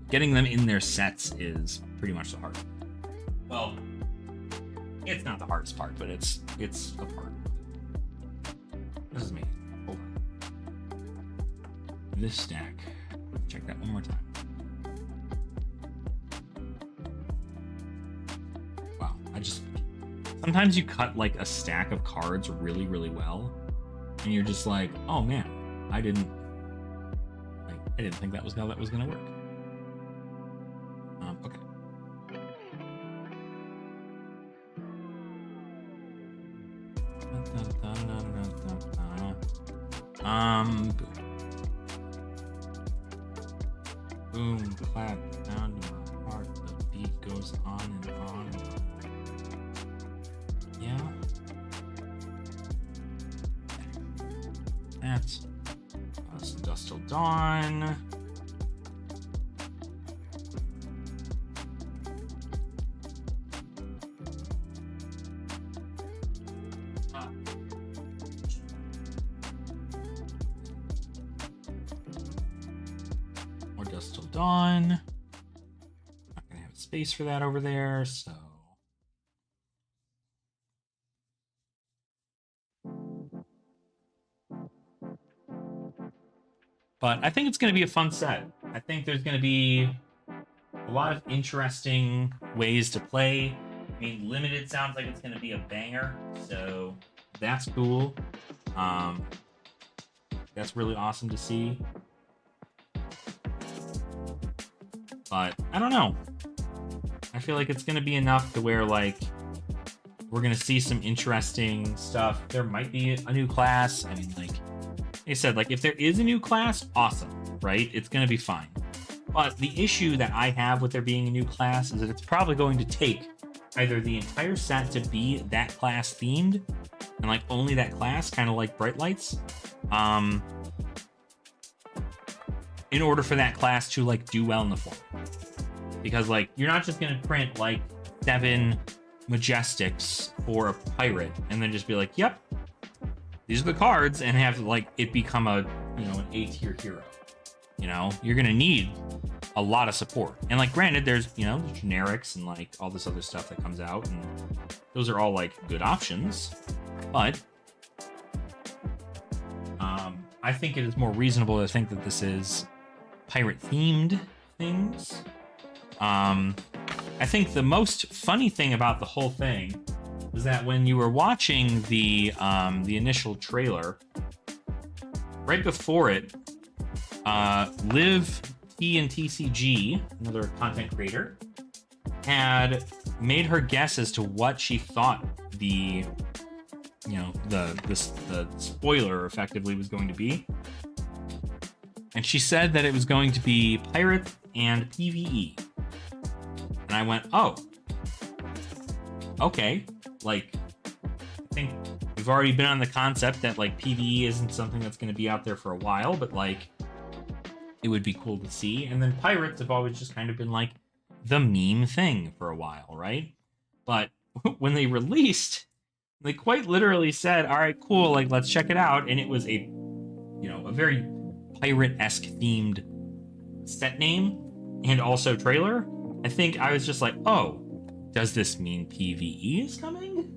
Getting them in their sets is pretty much the hard part. Well, it's not the hardest part, but it's a part. This is me. Hold on. This stack. Check that one more time. Wow, sometimes you cut like a stack of cards really, really well, and you're just like, oh man, I didn't think that was how that was gonna work. Okay. Boom, clap, down to my heart. The beat goes on and on. Yeah. That's Dust Till Dawn. More Dust Till Dawn. Not gonna have space for that over there, so. But I think it's going to be a fun set. I think there's going to be a lot of interesting ways to play. I mean, limited sounds like it's going to be a banger, so that's cool. That's really awesome to see. But I don't know. I feel like it's going to be enough to where, like, we're going to see some interesting stuff. There might be a new class. I mean, like I said, like, if there is a new class, awesome, right? It's going to be fine. But the issue that I have with there being a new class is that it's probably going to take either the entire set to be that class themed, and like only that class, kind of like Bright Lights, in order for that class to like do well in the format. Because like, you're not just going to print like 7 Majestics for a pirate and then just be like, yep, these are the cards, and have like it become a, you know, an A-tier hero. You know, you're gonna need a lot of support. And like, granted, there's, you know, generics and like all this other stuff that comes out, and those are all like good options. But I think it is more reasonable to think that this is pirate themed things. I think the most funny thing about the whole thing was that when you were watching the initial trailer, right before it, Liv T and TCG, another content creator, had made her guess as to what she thought the spoiler effectively was going to be. And she said that it was going to be pirate and PvE. And I went, oh, okay. Like, I think we've already been on the concept that like PvE isn't something that's going to be out there for a while, but like it would be cool to see. And then pirates have always just kind of been like the meme thing for a while, right? But when they released, they quite literally said, all right, cool, like let's check it out. And it was a, you know, a very pirate-esque themed set name and also trailer. I think I was just like, oh, does this mean PvE is coming?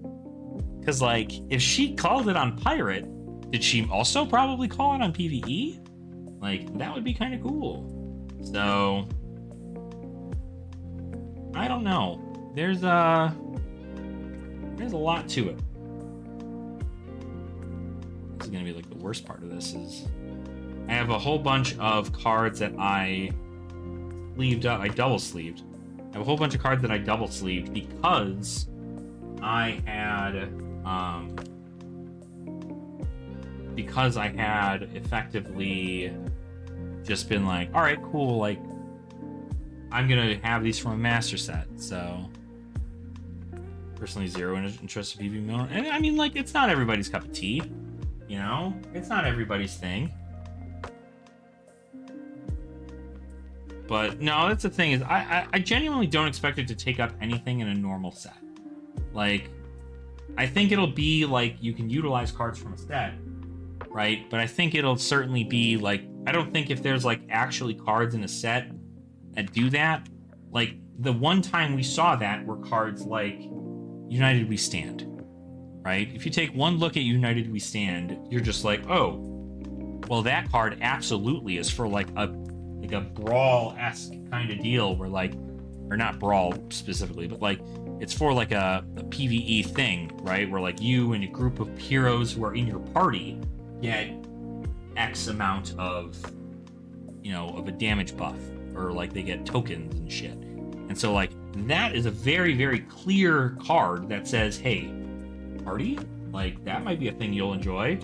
Because, like, if she called it on pirate, did she also probably call it on PvE? Like, that would be kind of cool. So, I don't know. There's a lot to it. This is going to be, like, the worst part of this is I have a whole bunch of cards that I sleeved up. I double sleeved. I have a whole bunch of cards that I double sleeved because I had because I had effectively just been like, all right, cool, like, I'm gonna have these from a master set, so personally zero interest in PvP mode. And I mean, like, it's not everybody's cup of tea, you know? It's not everybody's thing. But no, that's the thing, is I genuinely don't expect it to take up anything in a normal set. Like, I think it'll be like you can utilize cards from a set, right? But I think it'll certainly be like, I don't think if there's like actually cards in a set that do that, like the one time we saw that were cards like United We Stand, right? If you take one look at United We Stand, you're just like, oh, well, that card absolutely is for like a brawl-esque kind of deal where like, or not brawl specifically, but like it's for like a PvE thing, right? Where like you and a group of heroes who are in your party get X amount of, you know, of a damage buff, or like they get tokens and shit. And so like that is a very, very clear card that says, hey, party, like that might be a thing you'll enjoy.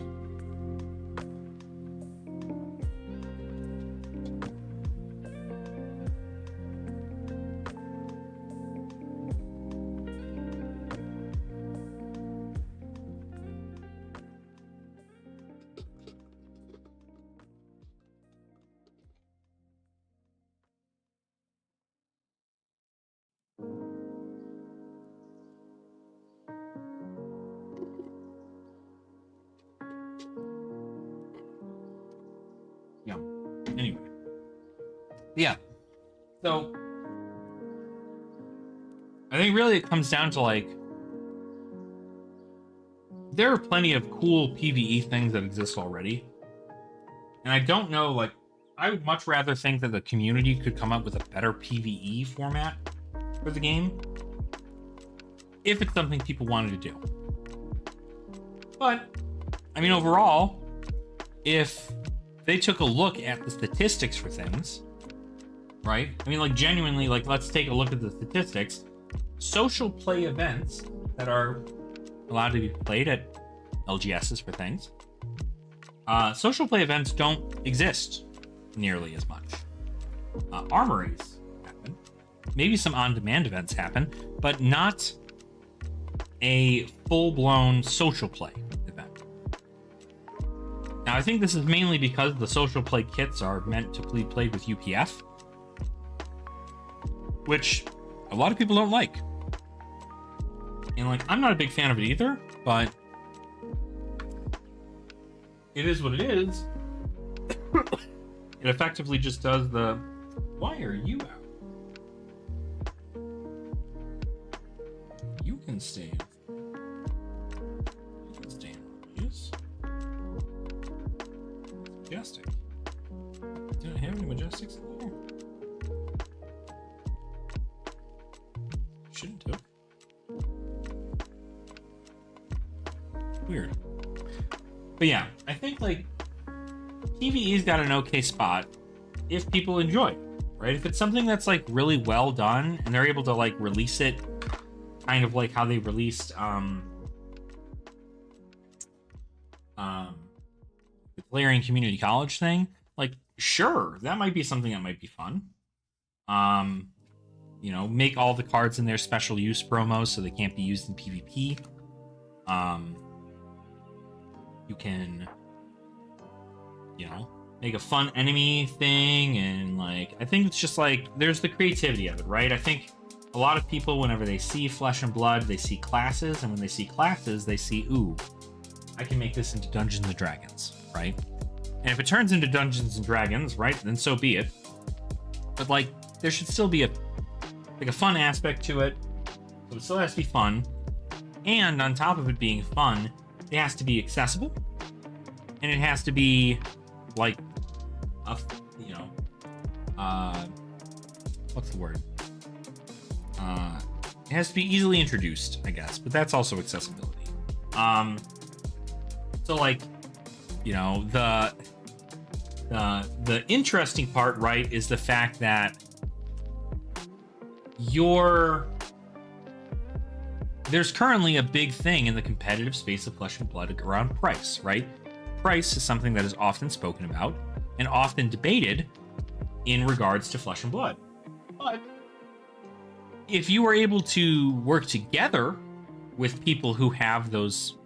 Anyway. Yeah. So I think really it comes down to like, there are plenty of cool PvE things that exist already. And I don't know, like, I would much rather think that the community could come up with a better PvE format for the game if it's something people wanted to do. But, I mean, overall, if they took a look at the statistics for things, right? I mean, like, genuinely, like, let's take a look at the statistics. Social play events that are allowed to be played at LGSs for things. Social play events don't exist nearly as much. Armories happen. Maybe some on-demand events happen, but not a full-blown social play event. Now, I think this is mainly because the social play kits are meant to be played with UPF, which a lot of people don't like. And, like, I'm not a big fan of it either, but it is what it is. It effectively just does the, why are you out? You can stay. You can stay in Yes. Majestic. Didn't have any Majestics in there. Shouldn't have. Weird. But yeah, I think like PvE's got an okay spot if people enjoy it, right? If it's something that's like really well done and they're able to like release it kind of like how they released the Valerian Community College thing, like sure, that might be something that might be fun. You know, make all the cards in their special use promos so they can't be used in PvP. You can, you know, make a fun enemy thing, and like I think it's just like there's the creativity of it, right? I think a lot of people, whenever they see Flesh and Blood, they see classes, and when they see classes, they see, ooh, I can make this into Dungeons and Dragons, right? And if it turns into Dungeons and Dragons, right, then so be it. But like there should still be a fun aspect to it. So it still has to be fun. And on top of it being fun, it has to be accessible. And it has to be like you know, what's the word? It has to be easily introduced, I guess, but that's also accessibility. So like, you know, the interesting part, right, is the fact that there's currently a big thing in the competitive space of Flesh and Blood around price, right? price is something that is often spoken about and often debated in regards to Flesh and Blood. But if you are able to work together with people who have those,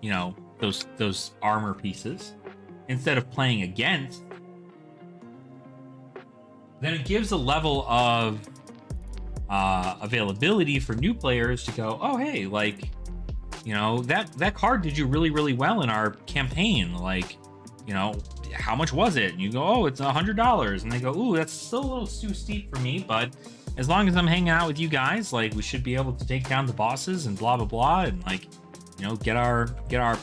you know, those armor pieces, instead of playing against, then it gives a level of availability for new players to go, oh, hey, like, you know, that card did you really, really well in our campaign. Like, you know, how much was it? And you go, oh, it's $100. And they go, ooh, that's still a little too steep for me. But as long as I'm hanging out with you guys, like, we should be able to take down the bosses and blah, blah, blah. And, like, you know, get our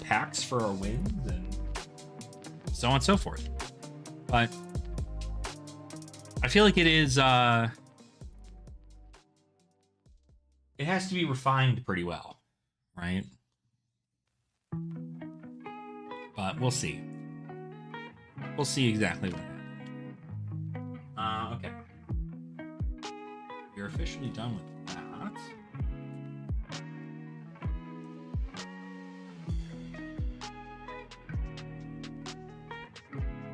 packs for our wins and so on and so forth. But I feel like it is, it has to be refined pretty well, right? But we'll see. We'll see exactly what happens. Okay. You're officially done with that.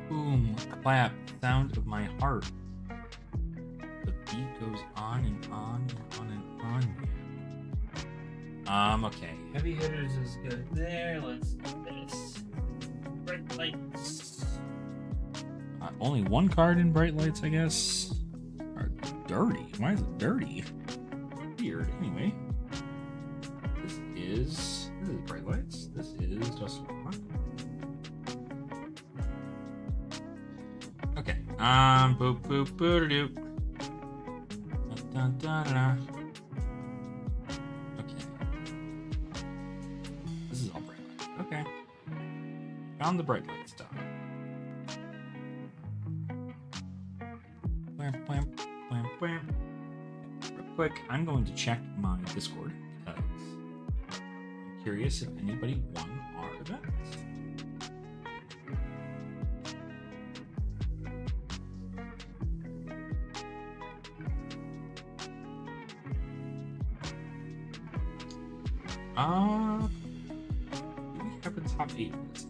Boom, clap, sound of my heart. The beat goes on and on and on and on. Okay. Heavy hitters is good there. Let's do this. Bright lights. Only one card in bright lights, I guess. Dirty. Why is it dirty? Weird. Anyway. This is bright lights. This is just one. Okay. Boop boop boop doo. Dun dun dun. Okay. This is all bright lights. Okay. Found the bright light stuff. Blam, blam, blam. Real quick, I'm going to check my Discord because I'm curious if anybody won our event. Do we have a top 8 list?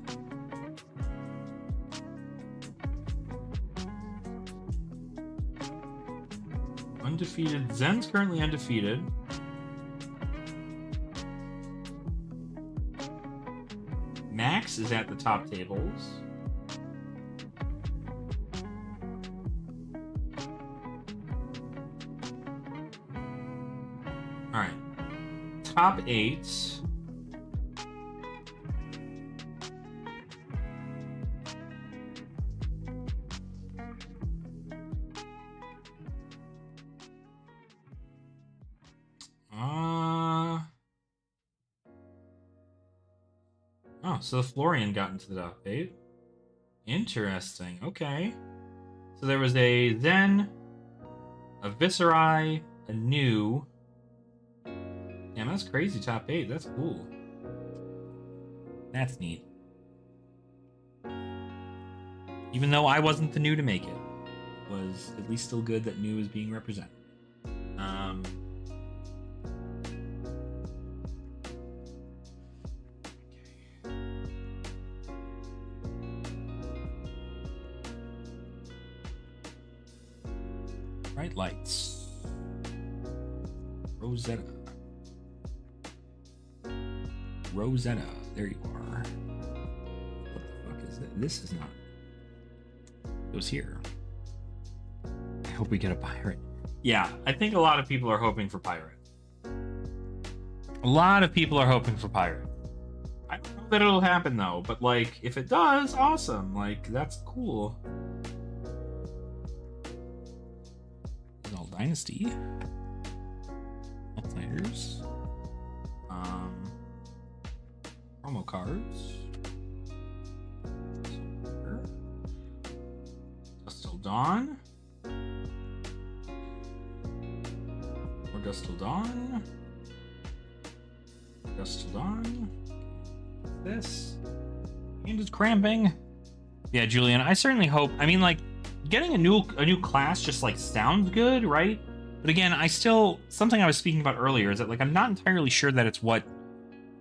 Undefeated. Zen's currently undefeated. Max is at the top tables. All right. Top 8. Oh, so the Florian got into the top 8. Interesting. Okay. So there was a Zen, a Viserai, a New. Damn, that's crazy. Top 8. That's cool. That's neat. Even though I wasn't the New to make it, it was at least still good that New is being represented. Bright lights. Rosetta. Rosetta. There you are. What the fuck is that? This is not. It was here. I hope we get a pirate. Yeah, I think a lot of people are hoping for pirate. A lot of people are hoping for pirate. I don't know that it'll happen though, but like, if it does, awesome. Like, that's cool. Dynasty. Outsiders. Promo cards. Dust Till Dawn. More Dust Till Dawn. Dust Till Dawn. This. And it's cramping. Yeah, Julian, I certainly hope. I mean, like, getting a new class just like sounds good, right? But again, something I was speaking about earlier is that like I'm not entirely sure that it's what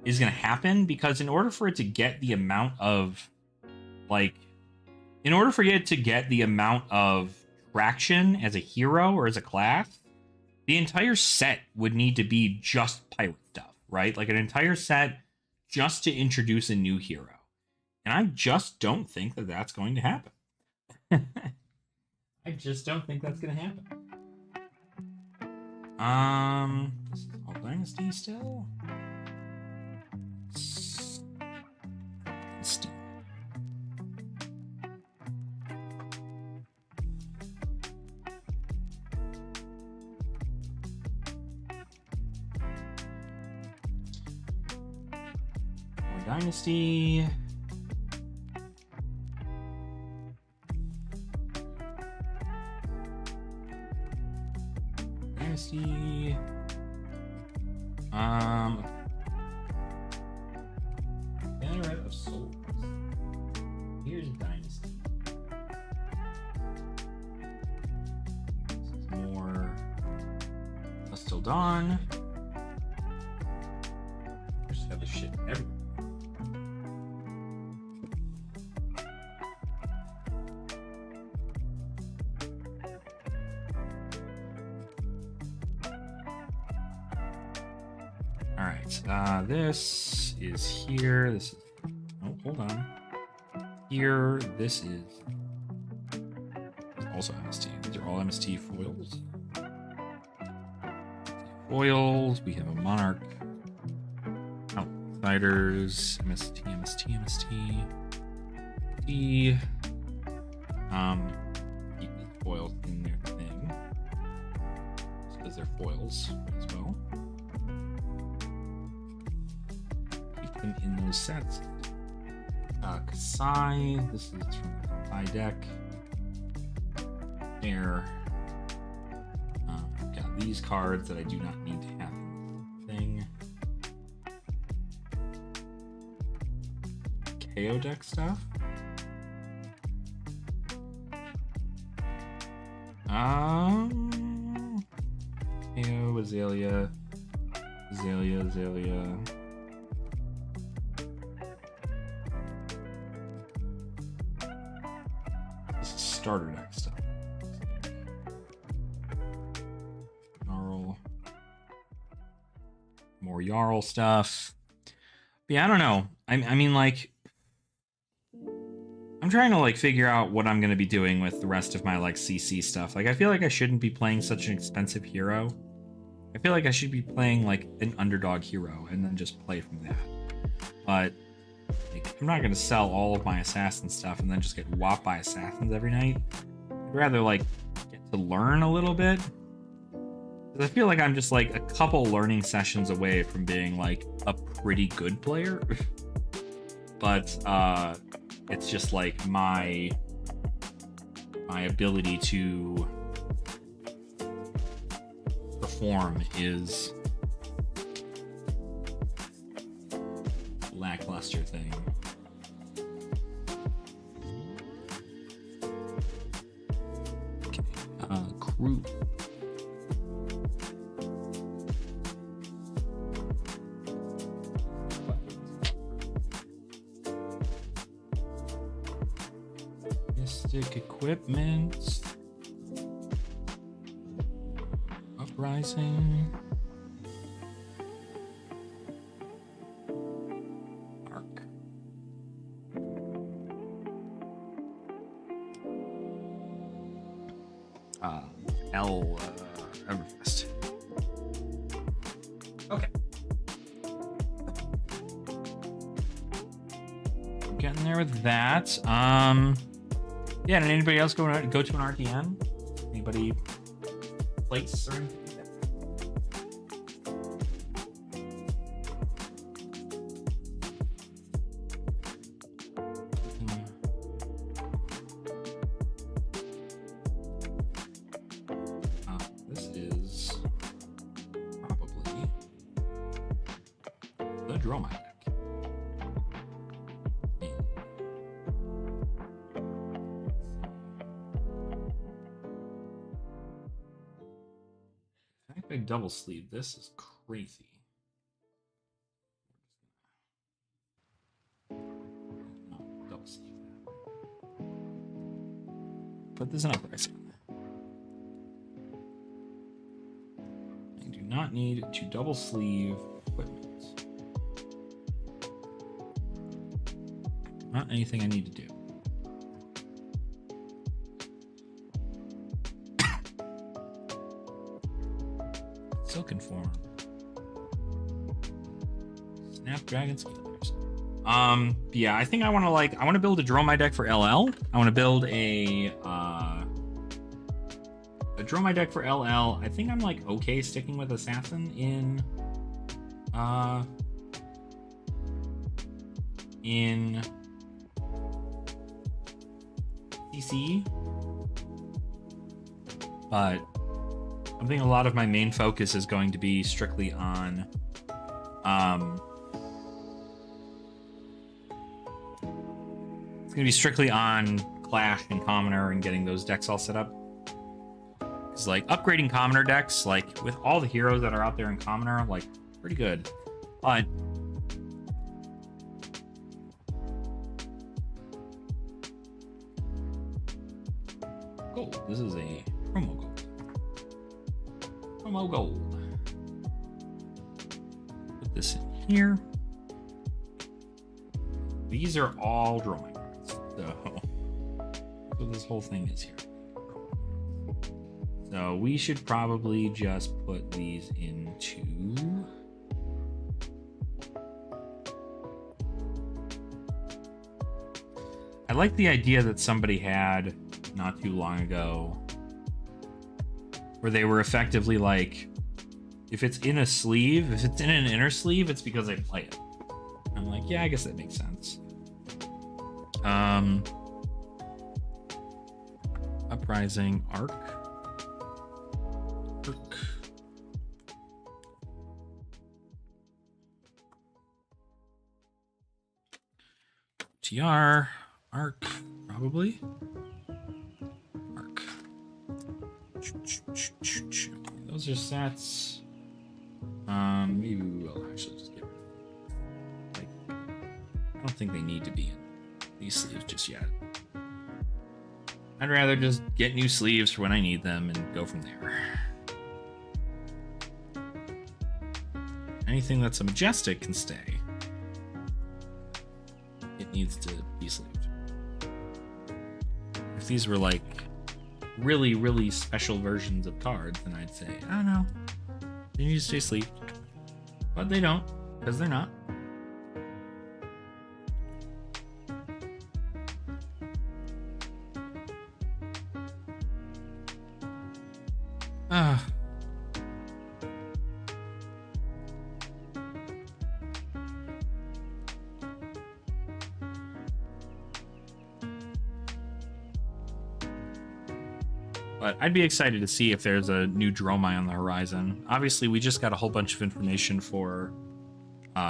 is going to happen, because in order for it to get the amount of Like, in order for it to get the amount of traction as a hero or as a class, the entire set would need to be just pirate stuff, right? Like an entire set just to introduce a new hero. And I just don't think that that's going to happen. I just don't think that's going to happen. This is all Dynasty still. Dynasty. More Dynasty. Dynasty. Banneret of Souls. Here's Dynasty. This is more Dust Till Dawn. I just have this shit everywhere. This is here. This is. Oh, hold on. Here, this is also MST. These are all MST foils. Foils. We have a Monarch. Outsiders. MST, MST, MST. T. Keep these foils in their thing. Just because they're foils as well. Them in those sets. Kasai, this is from the Kasai deck. There. I've got these cards that I do not need to have in the thing. KO deck stuff. KO, Azalea. Starter deck stuff. Jarl. More Jarl stuff. But yeah, I don't know. I mean, like, I'm trying to, like, figure out what I'm going to be doing with the rest of my, like, CC stuff. Like, I feel like I shouldn't be playing such an expensive hero. I feel like I should be playing, like, an underdog hero and then just play from that. But I'm not going to sell all of my assassin stuff and then just get whopped by assassins every night. I'd rather, like, get to learn a little bit. Because I feel like I'm just, like, a couple learning sessions away from being, like, a pretty good player. But, it's just, like, my ability to perform is lackluster thing. Okay. Crew. Mystic equipment. Uprising. Everfest. Okay. Getting there with that. Yeah, and anybody else go to an RTN? Anybody place or anything? Draw my deck. I double sleeve. This is crazy. No, double sleeve that. put this in uprising. I do not need to double sleeve equipment. Not anything I need to do. Silken form. Snapdragon scalers. Yeah, I think I want to build a Dromai deck for LL. I want to build a Dromai deck for LL. I think I'm like okay sticking with Assassin in TCG. But I think a lot of my main focus is going to be strictly on it's going to be strictly on Clash and Commoner and getting those decks all set up. Because like upgrading Commoner decks, like with all the heroes that are out there in Commoner, like pretty good. But gold. This is a promo gold. Promo gold. Put this in here. These are all Dromai cards. So this whole thing is here. So we should probably just put these into I like the idea that somebody had not too long ago where they were effectively like, if it's in a sleeve, if it's in an inner sleeve, it's because I play it. I'm like, yeah, I guess that makes sense. Uprising Arc. TR. Arc, probably. Arc. Those are sets. Maybe we will actually just get rid of them. Like, I don't think they need to be in these sleeves just yet. I'd rather just get new sleeves for when I need them and go from there. Anything that's a majestic can stay. It needs to be sleeved. If these were like really, really special versions of cards, then I'd say, I don't know, they need to stay sleeved. But they don't, because they're not. But I'd be excited to see if there's a new Dromai on the horizon. Obviously, we just got a whole bunch of information for... we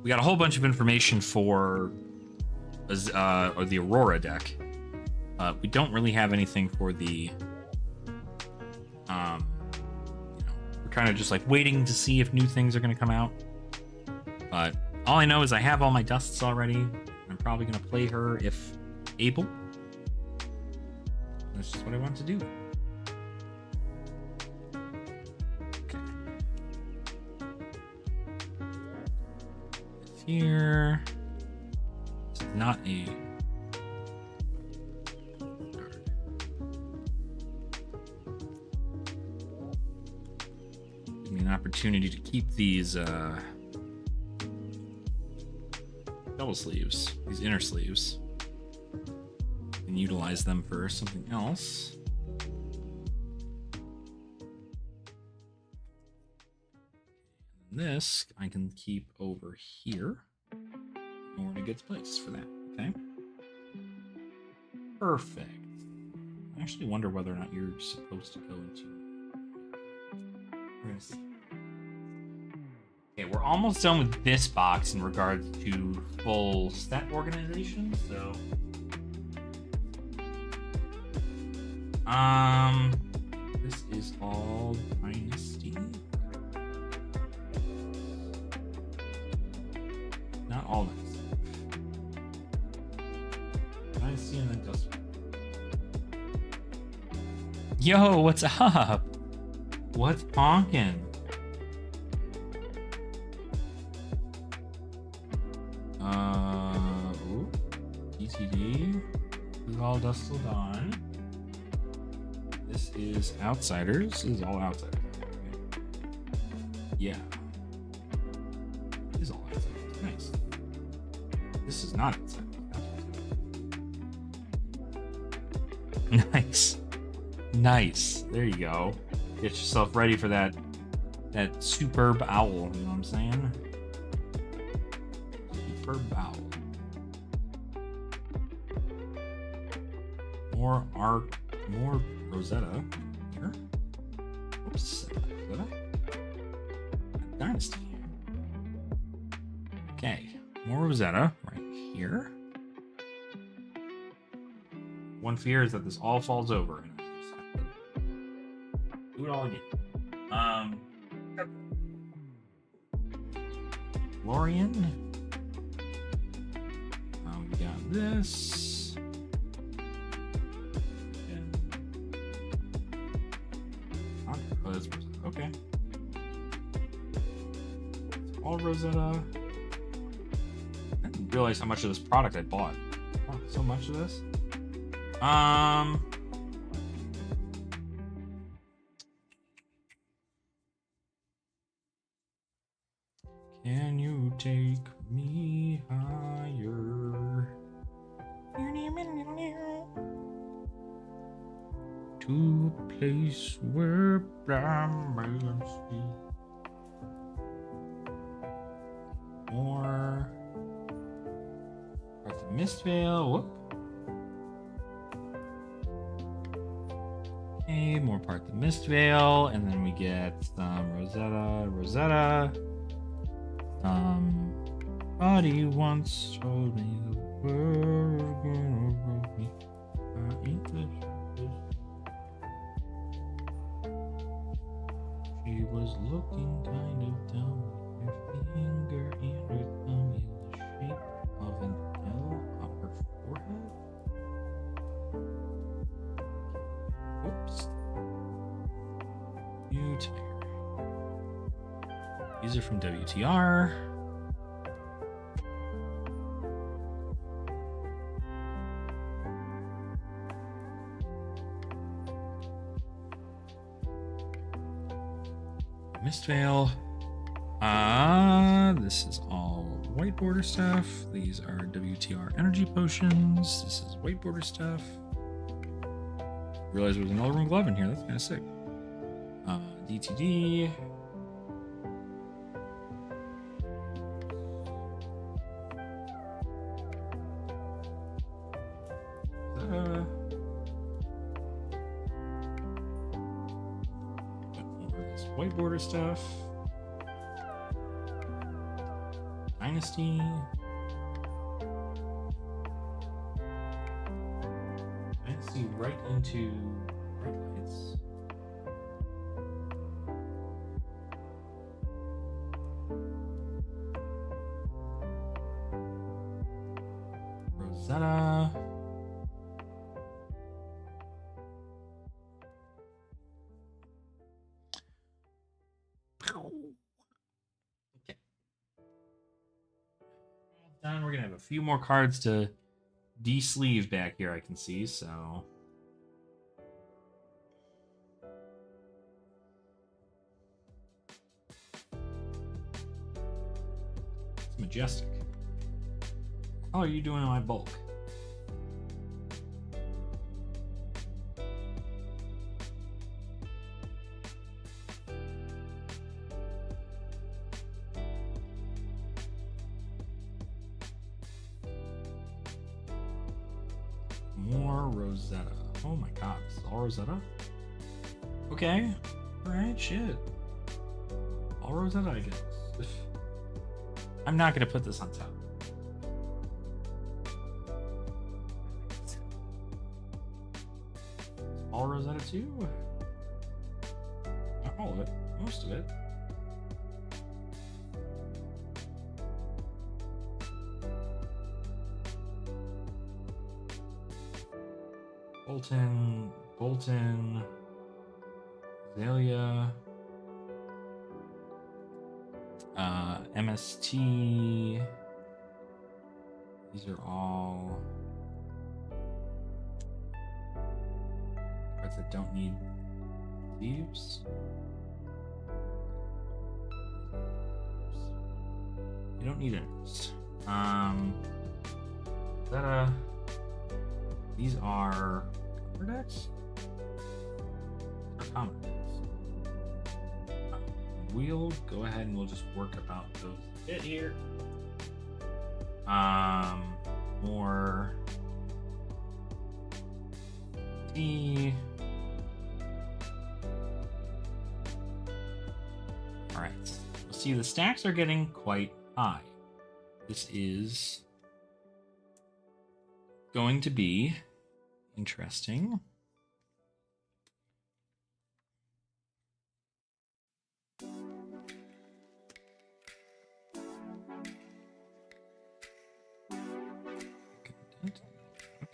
got a whole bunch of information for or the Aurora deck. We don't really have anything for the... we're kind of just like waiting to see if new things are going to come out. But all I know is I have all my dusts already. I'm probably going to play her if able. That's just what I want to do. Okay. Here. This is not a card. Give me an opportunity to keep these double sleeves, these inner sleeves. And utilize them for something else. This I can keep over here. And we're in a good place for that. Okay. Perfect. I actually wonder whether or not you're supposed to go into. We're gonna see. Okay, we're almost done with this box in regards to full set organization. So. This is all Dynasty. Not all Dynasty. Dynasty and then Dust. Yo, what's up? What's honkin'? Ooh, TCG. This is all Dust Till Dawn. This is Outsiders. This is all Outsiders. Okay. Yeah. This is all Outsiders. Nice. This is not Outsiders. Nice. Nice. There you go. Get yourself ready for that superb owl. You know what I'm saying? Superb owl. More Rosetta here. Oops. Rosetta. Dynasty. Okay. More Rosetta right here. One fear is that this all falls over. And I just have to do it all again. Lorian. We got this. Oh, that's Rosetta. Okay. It's all Rosetta. I didn't realize how much of this product I bought. Oh, so much of this. Can you take me higher? To a place where blind men see. More Parts of Mistveil. Whoop. Okay, more Parts of Mistveil, and then we get some Rosetta. Somebody once told me the world was gonna break me. I ain't the sharpest. She was looking kind of dumb with her finger and her thumb in the shape of an L on her forehead. Oops. Mutair. These are from WTR. Mistveil. This is all white border stuff. These are WTR energy potions. This is white border stuff. Realized there was another Rune Glove in here. That's kind of sick. DTD. White border stuff. Dynasty. Dynasty right into red lights. Rosetta. Okay. Done. We're gonna have a few more cards to de-sleeve back here, I can see, so. It's majestic. How are you doing in my bulk? More Rosetta. Oh my god, this is all Rosetta? Okay. Alright, shit. All Rosetta, I guess. I'm not gonna put this on top. All Rosetta too? Not all of it. Most of it. Bolton. Azalea. MST. These are all cards that don't need leaves. You don't need it. Is that a... These are cover decks? Or common decks? We'll go ahead and we'll just work about those a bit here. More D. All right. We'll see the stacks are getting quite high. This is going to be interesting.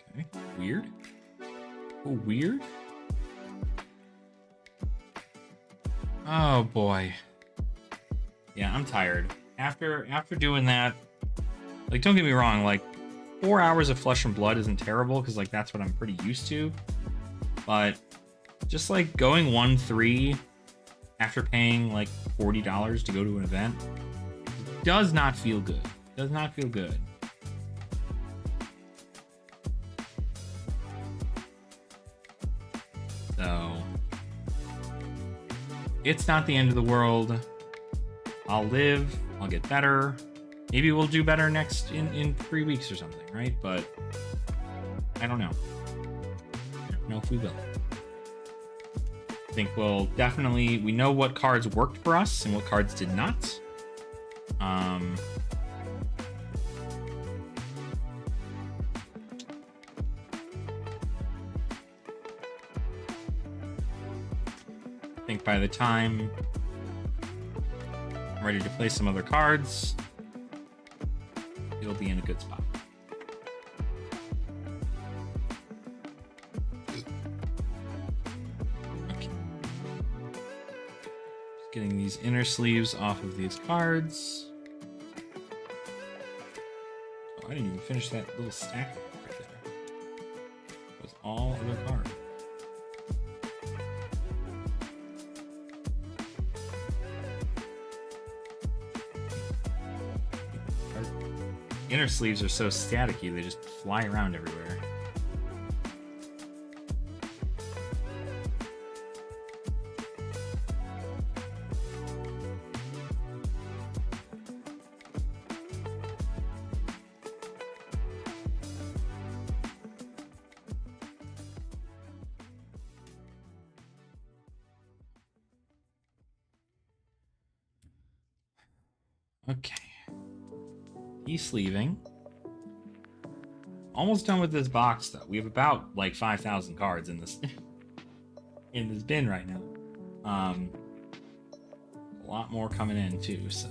Okay, weird. Oh, weird. Oh boy. Yeah, I'm tired. After doing that, like, don't get me wrong, like 4 hours of Flesh and Blood isn't terrible because like that's what I'm pretty used to. But just like going 1-3 after paying like $40 to go to an event does not feel good. Does not feel good. So it's not the end of the world. I'll live. I'll get better. Maybe we'll do better next in 3 weeks or something, right? But I don't know. I don't know if we will. I think we'll definitely... We know what cards worked for us and what cards did not. I think by the time I'm ready to play some other cards, it'll be in a good spot. Okay. Just getting these inner sleeves off of these cards. Oh, I didn't even finish that little stack right there. It was all other cards. Inner sleeves are so staticky, they just fly around everywhere. Okay. E-sleeving. Almost done with this box though. We have about like 5,000 cards in this in this bin right now. A lot more coming in too, so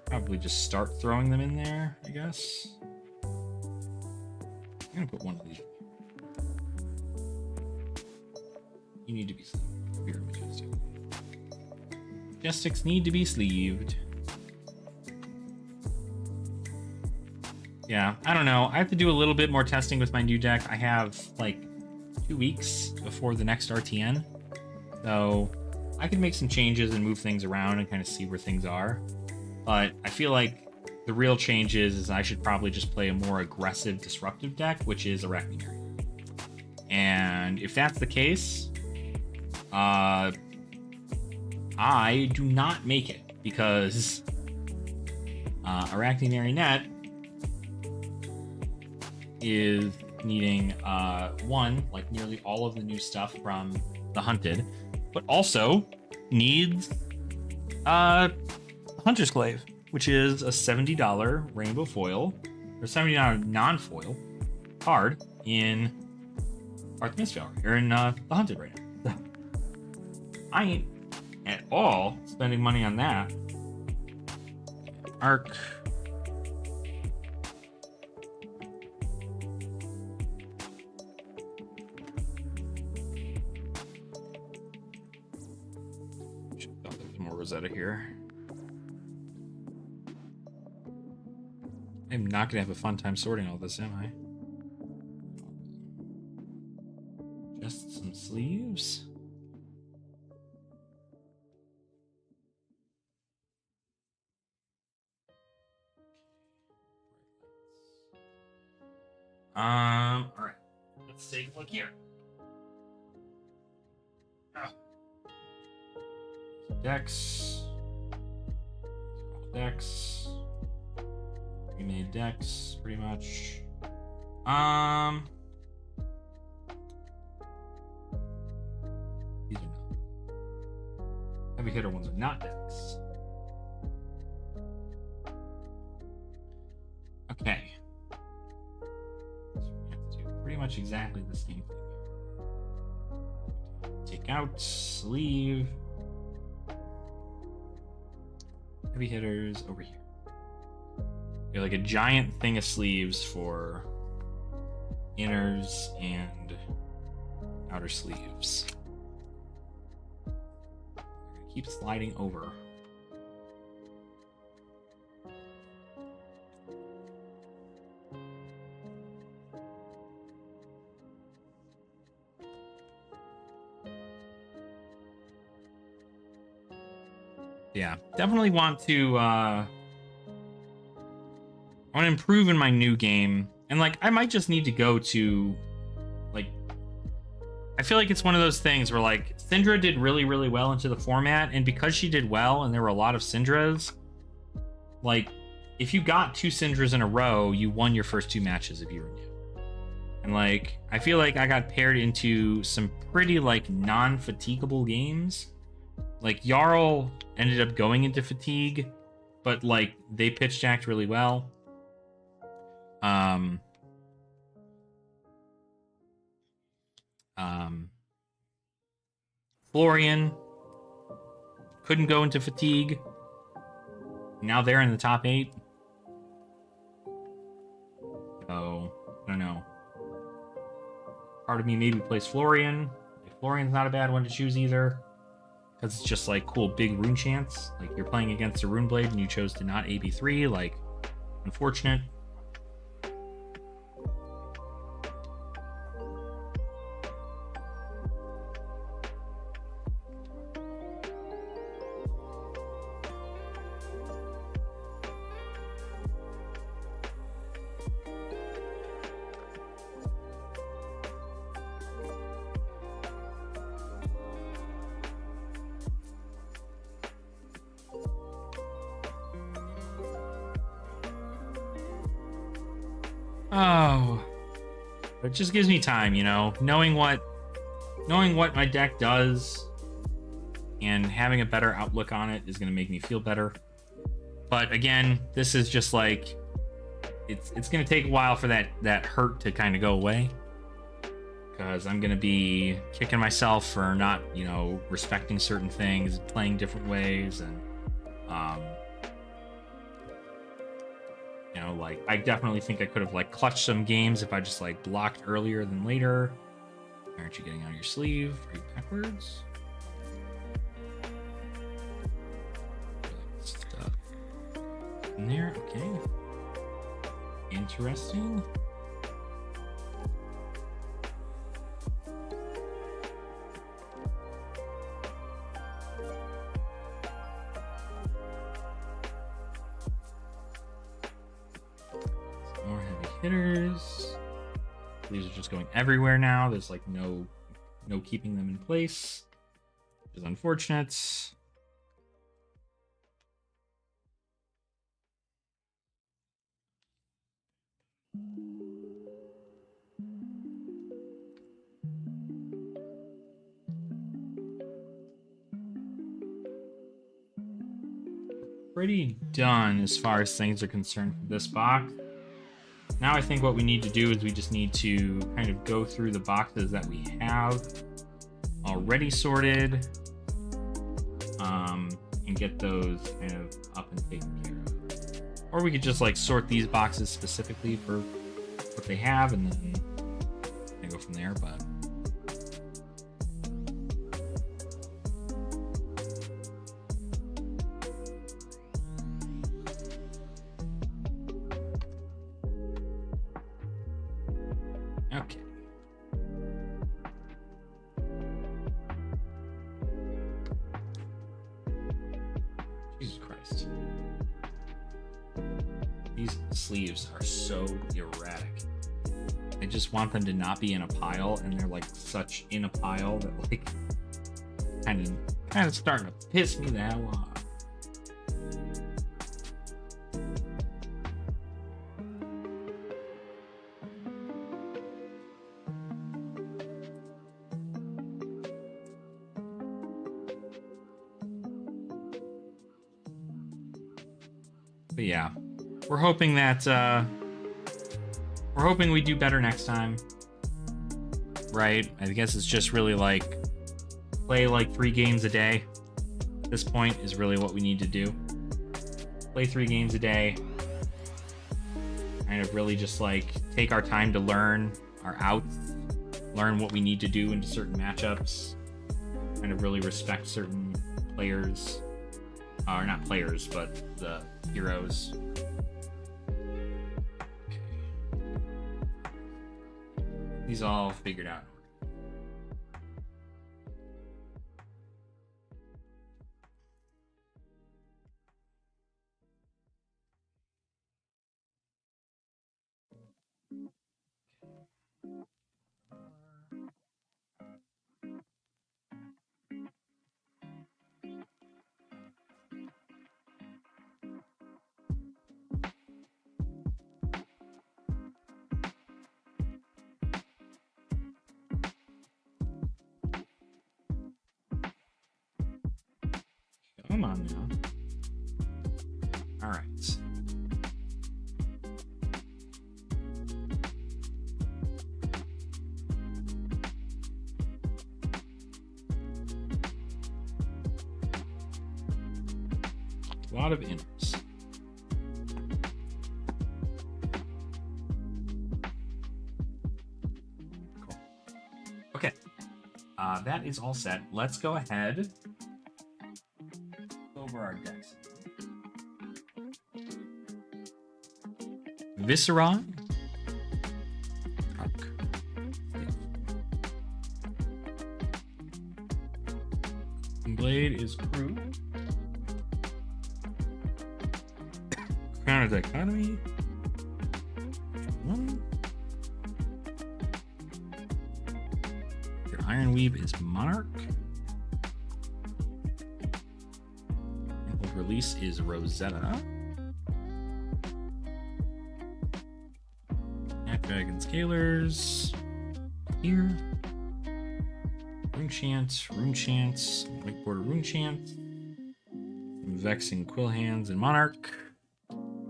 probably just start throwing them in there, I guess. I'm gonna put one of these. You need to be sleeved. Here, Majestic. Majestics need to be sleeved. Yeah, I don't know. I have to do a little bit more testing with my new deck. I have like 2 weeks before the next RTN. So I can make some changes and move things around and kind of see where things are. But I feel like the real change is I should probably just play a more aggressive, disruptive deck, which is Arachnary. And if that's the case, I do not make it because Arachnary Net is needing one, like nearly all of the new stuff from the Hunted, but also needs Hunter's Glaive, which is a $70 rainbow foil or $70 non-foil card in Artemis Vale or in the Hunted right now. I ain't at all spending money on that. Arc. Thought there was more Rosetta here. I'm not gonna have a fun time sorting all this, am I? Just some sleeves. All right. Let's take a look here. Oh. Decks. Decks. Remade decks, pretty much. These are not. Heavy hitter ones are not decks. Okay. So we have to do pretty much exactly the same thing here. Take out, sleeve. Heavy hitters over here. You're like a giant thing of sleeves for inners and outer sleeves. Keep sliding over. Yeah, definitely want to I want to improve in my new game. And like I might just need to go to like I feel like it's one of those things where like Syndra did really, really well into the format, and because she did well and there were a lot of Syndras, like if you got 2 Syndras in a row, you won your first 2 matches if you were new. And like I feel like I got paired into some pretty like non-fatigable games. Like Jarl ended up going into fatigue, but like they pitch jacked really well. Florian couldn't go into fatigue. Now they're in the top 8. So I don't know. Part of me maybe plays Florian. Florian's not a bad one to choose either, because it's just like cool big rune chance. Like you're playing against a rune blade and you chose to not AB3. Like unfortunate. Oh, it just gives me time, you know, knowing what my deck does and having a better outlook on it is going to make me feel better. But again, this is just like, it's going to take a while for that hurt to kind of go away, because I'm going to be kicking myself for not, you know, respecting certain things, playing different ways. And, you know, like I definitely think I could have like clutched some games if I just like blocked earlier than later. Why aren't you getting out of your sleeve? Are you backwards? Stuff in there. Okay. Interesting. More heavy hitters. These are just going everywhere now. There's like no keeping them in place, which is unfortunate. Pretty done as far as things are concerned for this box. Now I think what we need to do is we just need to kind of go through the boxes that we have already sorted, and get those kind of up and taken care of. Or we could just like sort these boxes specifically for what they have and then go from there, but These sleeves are so erratic. I just want them to not be in a pile, and they're like such in a pile that like kind of starting to piss me the hell off. But yeah, we're hoping we do better next time, right? I guess it's just really like play like 3 games a day. At this point is really what we need to do. Play 3 games a day. Kind of really just like take our time to learn our outs, learn what we need to do into certain matchups, kind of really respect certain players, or not players, but the heroes. Okay. These all figured out. Come on now. All right. A lot of inners. Cool. Okay. That is all set. Let's go ahead over our decks. Viscera. Arc. Blade is crew. Crown of Dichotomy. Your Iron Weave is Monarch. Release is Rosetta. Snapdragon Scalers. Here. Rune Chant, White Border Rune Chant. Vexing Quill Hands and Monarch.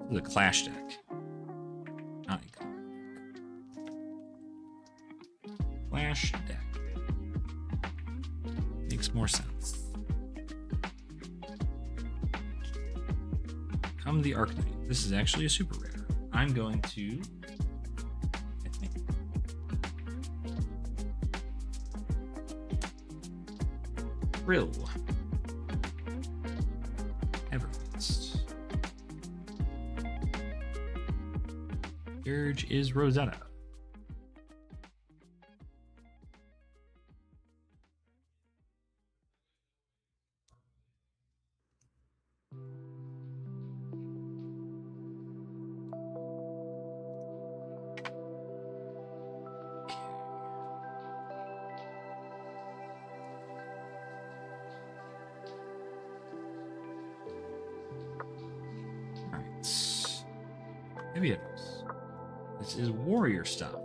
This is a Clash deck. Not a color deck. Clash deck. Makes more sense. Come the Arcanite. This is actually a super rare. I'm going to, I think, Rill. Everfist. Urge is Rosetta. This is warrior stuff.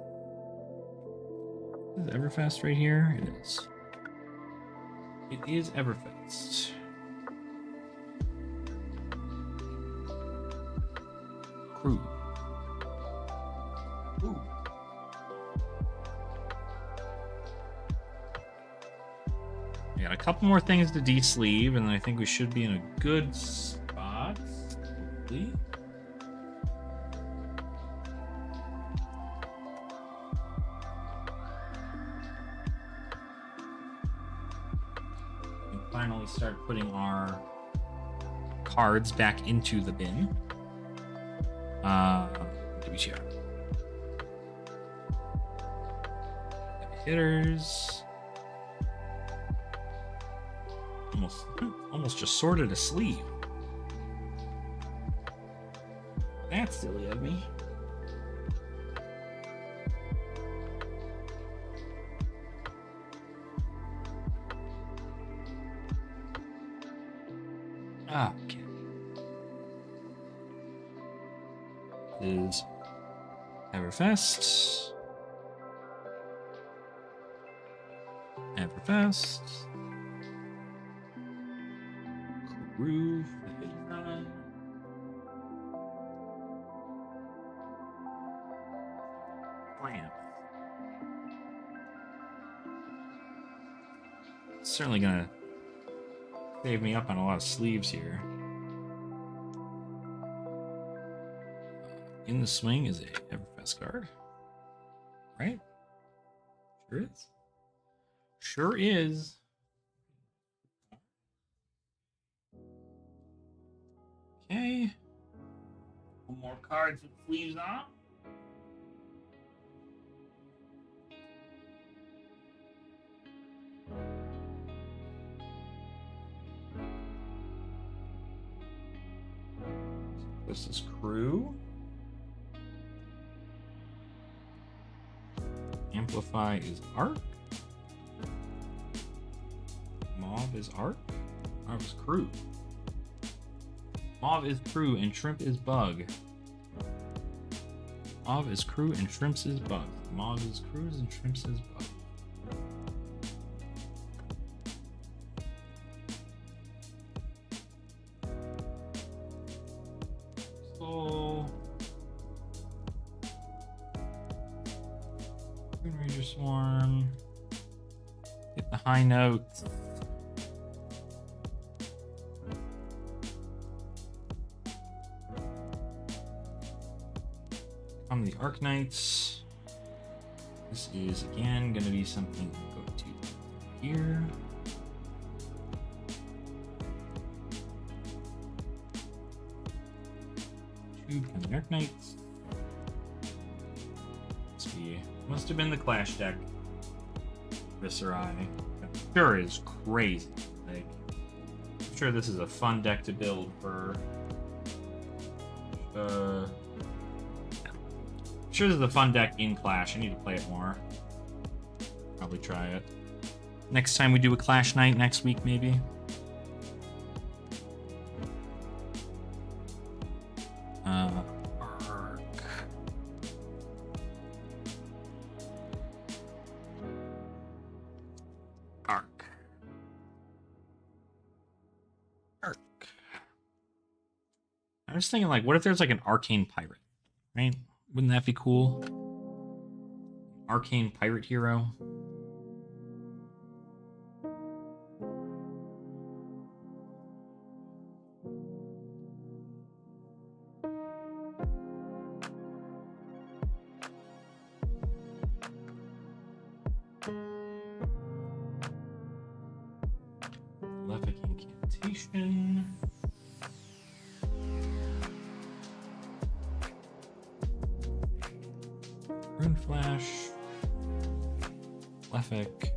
Is Everfest right here? It is. It is Everfest. Crew. Ooh. We got a couple more things to de-sleeve, and I think we should be in a good spot. Hopefully. Finally start putting our cards back into the bin. Give me share. Hitters. Almost just sorted a sleeve. That's silly of me. Okay. Is Everfest. Everfest. Groove. Plan. Certainly gonna save me up on a lot of sleeves here. In the swing is a Everfest card. Right? Sure is. Sure is. Okay. One more cards with sleeves on. This is Crew. Amplify is Arc. Mauve is Arc. Mauve is Crew. Mauve is Crew and Shrimp is Bug. Mauve is Crew and Shrimps is Bug. Mauve is Crews and Shrimps is Bug. Ranger Swarm. Hit the high notes. On the Arc Knights. This is again going to be something we'll go to here. Tube and the Arc Knights. Must have been the Clash deck. Viscerai. Sure is crazy. Like, I'm sure this is a fun deck to build for. I'm sure this is a fun deck in Clash. I need to play it more. Probably try it. Next time we do a Clash night next week, maybe. I was thinking, like, what if there's like an arcane pirate, right? Wouldn't that be cool? Arcane pirate hero. Malefic incantation. Rune Flash, Malefic,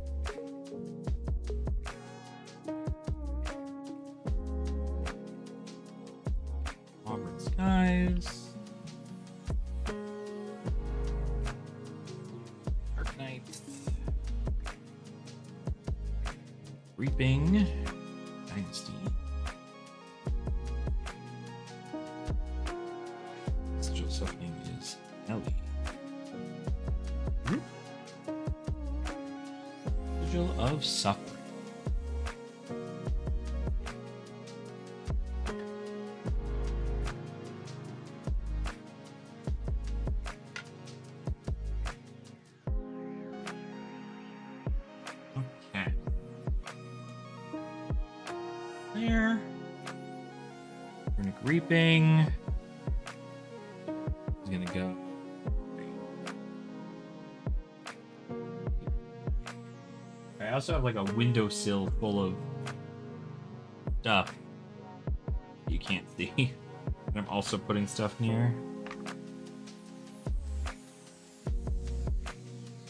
Auburn Skies, Dark Knight, Reaping, Dynasty, Sigil Softening is Ellie. Sigil of Suffering. Okay. There. Runic Reaping. He's gonna go. I also have like a windowsill full of stuff you can't see. And I'm also putting stuff near.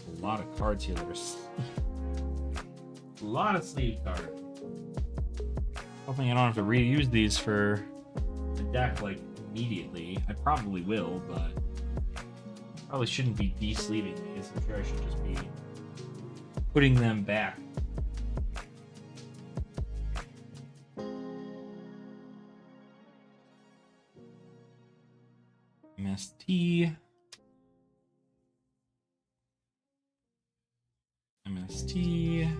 A lot of cards here that are a lot of sleeve cards. Hoping I don't have to reuse these for the deck like immediately. I probably will, but probably shouldn't be de-sleeving these. I'm sure I should just be putting them back. MST. MST.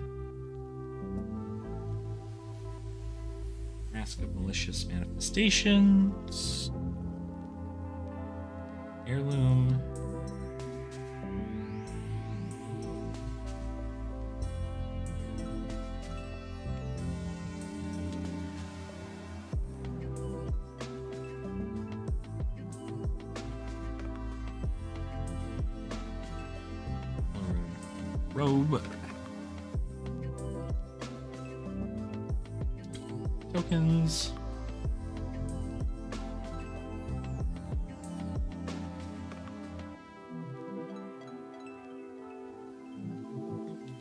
Mask of Malicious Manifestations. Heirloom. Robe. Tokens.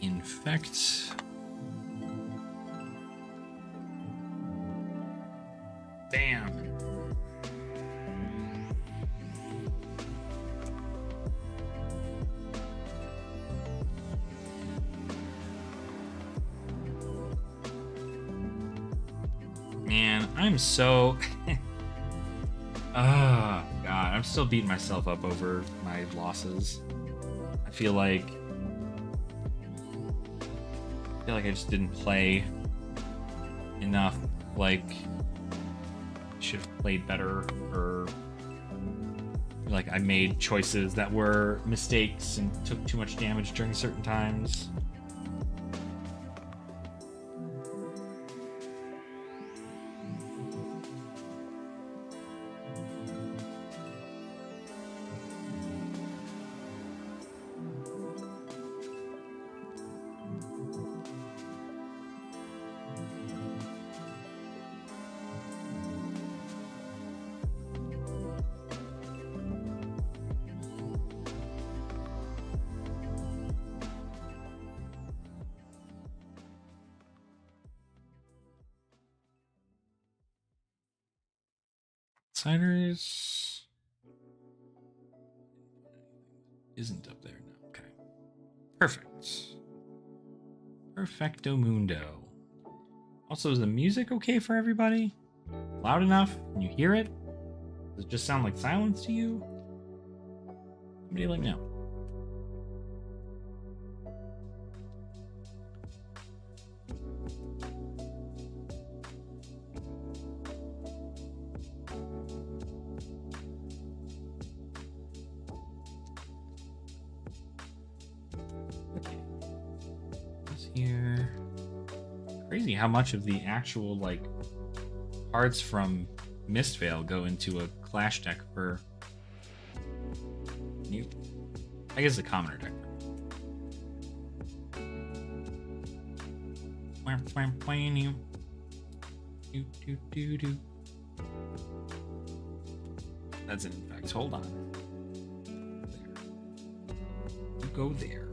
Infect. Damn. Man, I'm so... Oh, God. I'm still beating myself up over my losses. I feel like I just didn't play enough. Like, should have played better, or like I made choices that were mistakes and took too much damage during certain times. Outsiders isn't up there now. Okay. Perfect. Perfecto mundo. Also, is the music okay for everybody? Loud enough? Can you hear it? Does it just sound like silence to you? Somebody let me know. Here. Crazy how much of the actual like cards from Mistveil go into a Clash deck for new. I guess the commoner deck. That's an infect. Hold on. There. You go there.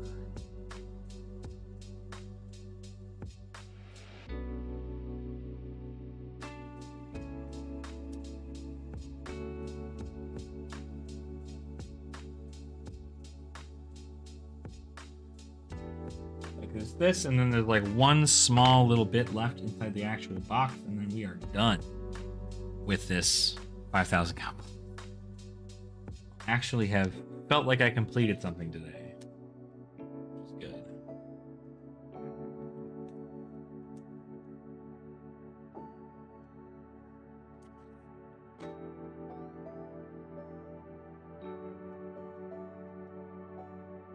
There's this, and then there's like one small little bit left inside the actual box, and then we are done with this 5,000 combo. Actually have felt like I completed something today, which is good.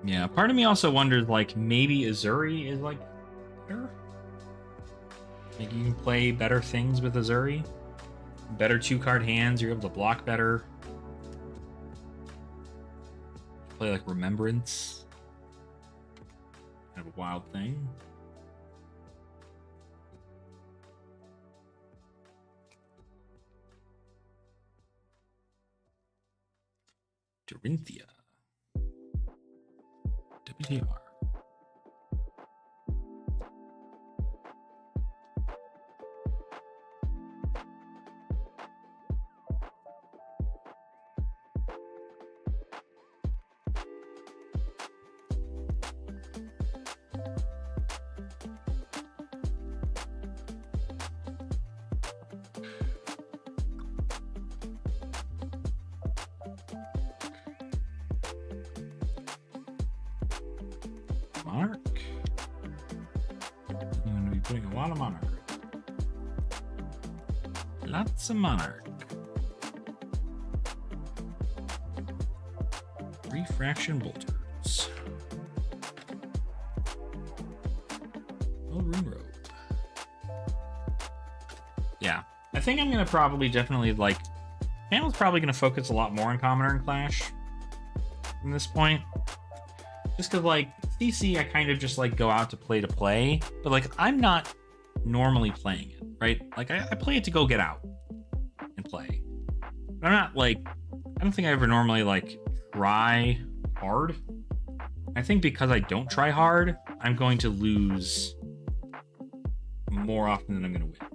Yeah, part of me also wonders, like, maybe Azuri is, like, better? Like, you can play better things with Azuri? Better 2-card hands, you're able to block better. Play, like, Remembrance. Kind of a wild thing. Dorinthia. WTR. lot of monarch. Lots of monarch. Refraction bolters. Oh, Rune Road. Yeah, I think I'm gonna probably definitely like. Channel's probably gonna focus a lot more on Commoner and Clash from this point, just because like CC, I kind of just like go out to play, but like I'm not normally playing it, right? Like I play it to go get out and play. But I'm not like, I don't think I ever normally like try hard. I think because I don't try hard, I'm going to lose more often than I'm going to win.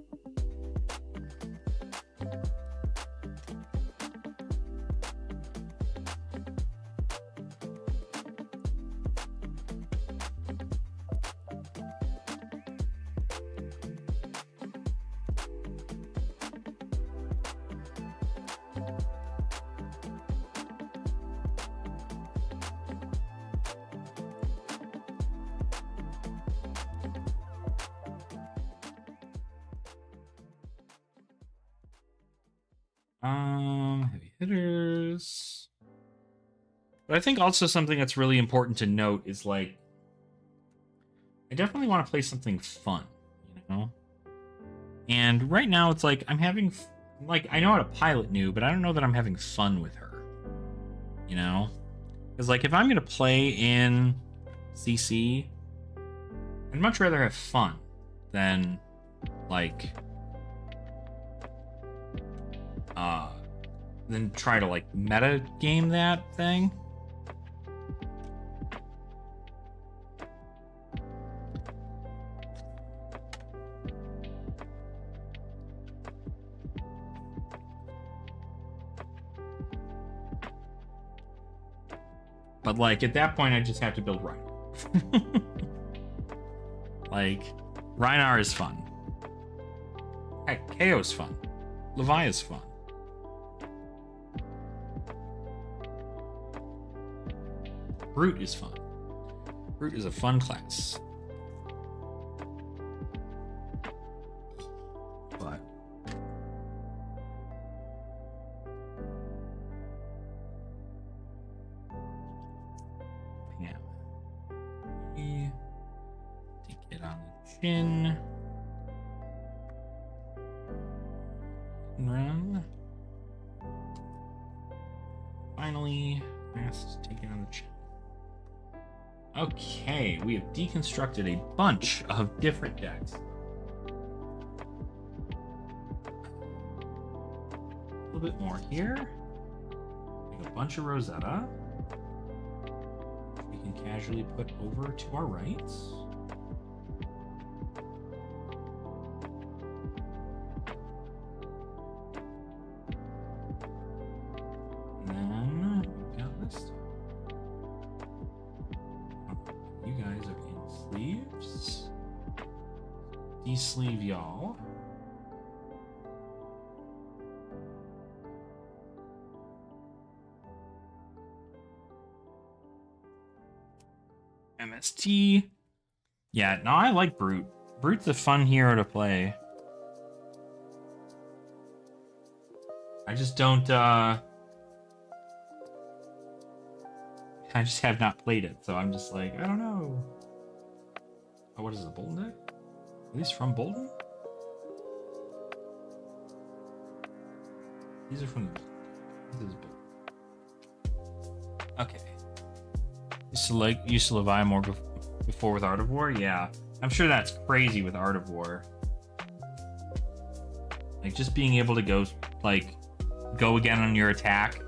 Heavy hitters. But I think also something that's really important to note is like, I definitely want to play something fun, you know? And right now it's like, I'm having, like, I know how to pilot New, but I don't know that I'm having fun with her, you know? Because like, if I'm going to play in CC, I'd much rather have fun than like, than try to like meta game that thing. But like at that point I just have to build Rhino. Like Rhinar is fun. Heck, KO's fun. Levi is fun. Brute is fun. Brute is a fun class. But yeah. Take it on the chin. Run. Finally, last take it on the chin. Okay, we have deconstructed a bunch of different decks. A little bit more here. Make a bunch of Rosetta. We can casually put over to our right. And then we've got this. You guys are in sleeves. De-sleeve y'all. MST. Yeah, no, I like Brute. Brute's a fun hero to play. I just don't, I just have not played it, so I'm just like, I don't know. Oh, what is it, Bolton deck? At least from Bolton? These are from the... This is Bolton. Okay. Used to Levi more before with Art of War? Yeah. I'm sure that's crazy with Art of War. Like, just being able to go, like, go again on your attack,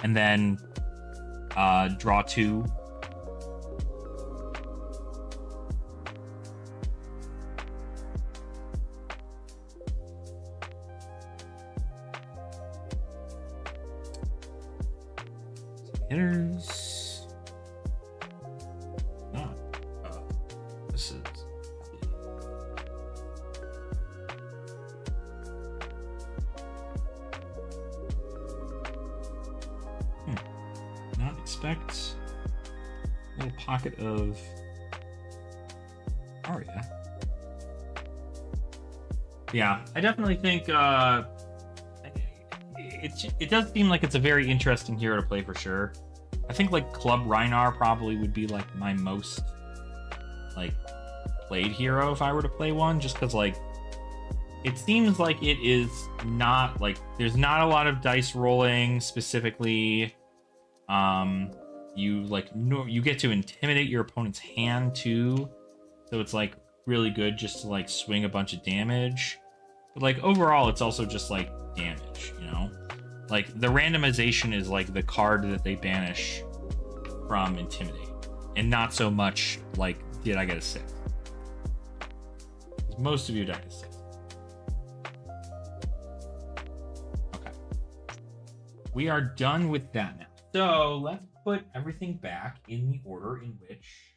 and then draw 2. Hitters. Not. This is. Not expect a little pocket of Aria. Yeah, I definitely think it does seem like it's a very interesting hero to play for sure. I think like Club Rhinar probably would be like my most like played hero if I were to play one, just because like it seems like it is not like there's not a lot of dice rolling specifically. You like you get to intimidate your opponent's hand too, so it's like really good just to like swing a bunch of damage. But like overall, it's also just like damage, you know. Like the randomization is like the card that they banish from intimidate, and not so much like did I get a 6? Most of your deck is 6. Okay, we are done with that now. So let's put everything back in the order in which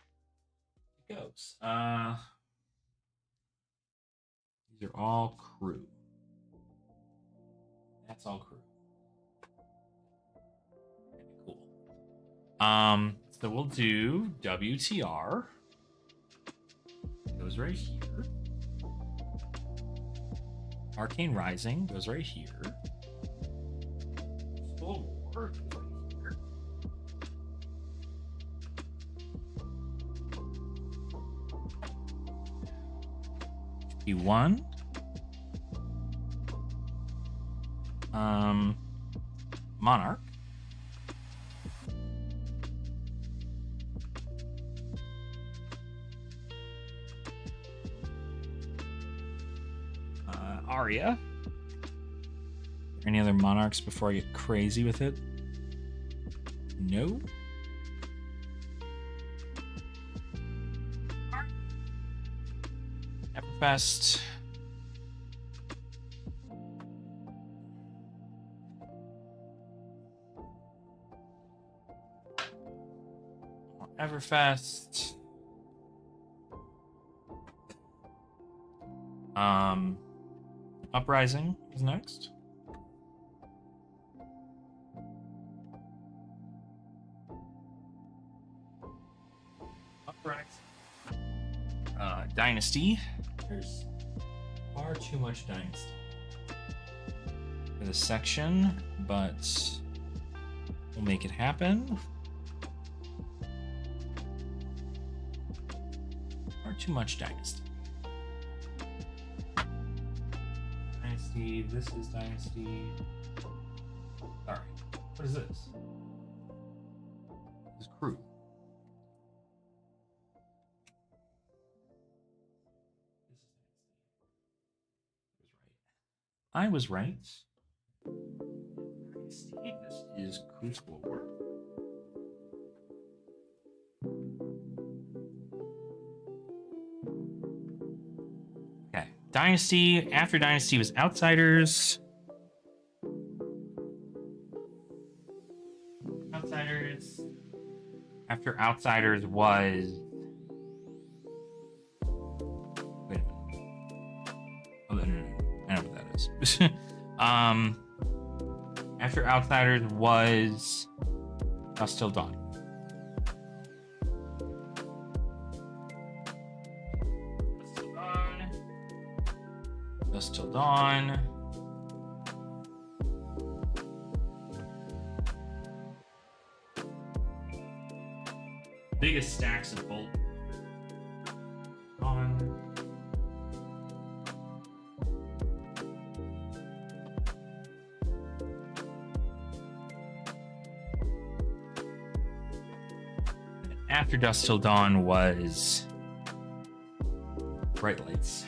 it goes. These are all crew. That's all crew. Okay, cool. So we'll do WTR. Goes right here. Arcane Rising goes right here. Soul War goes right here. P1. Monarch. Aria. Any other monarchs before I get crazy with it? No. Everfest. Everfest. Uprising is next. Uprising. Dynasty. There's far too much Dynasty for this section, but we'll make it happen. Far too much Dynasty. Dynasty, this is Dynasty. Sorry, what is this? This is crew. I was right. Dynasty, this is Crucible War. Okay, Dynasty. After Dynasty was Outsiders. Outsiders. After Outsiders was. Wait a minute. Oh, no. I know what that is. After Outsiders was Dusk Till Dawn. Dusk Till Dawn. Biggest stacks of bolt. After Dusk Till Dawn was Bright Lights.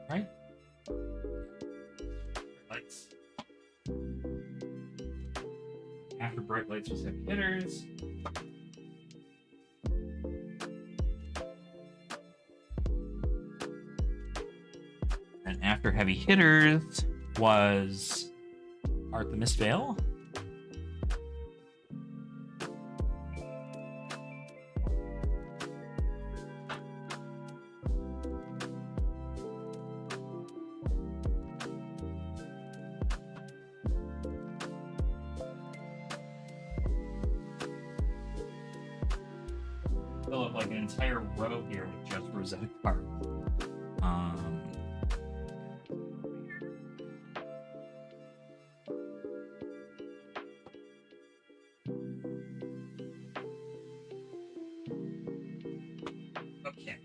Right? Bright Lights. After Bright Lights was Heavy Hitters. And after Heavy Hitters was Art the Mistveil. fill up like an entire row here with just Rosetta cards. Okay.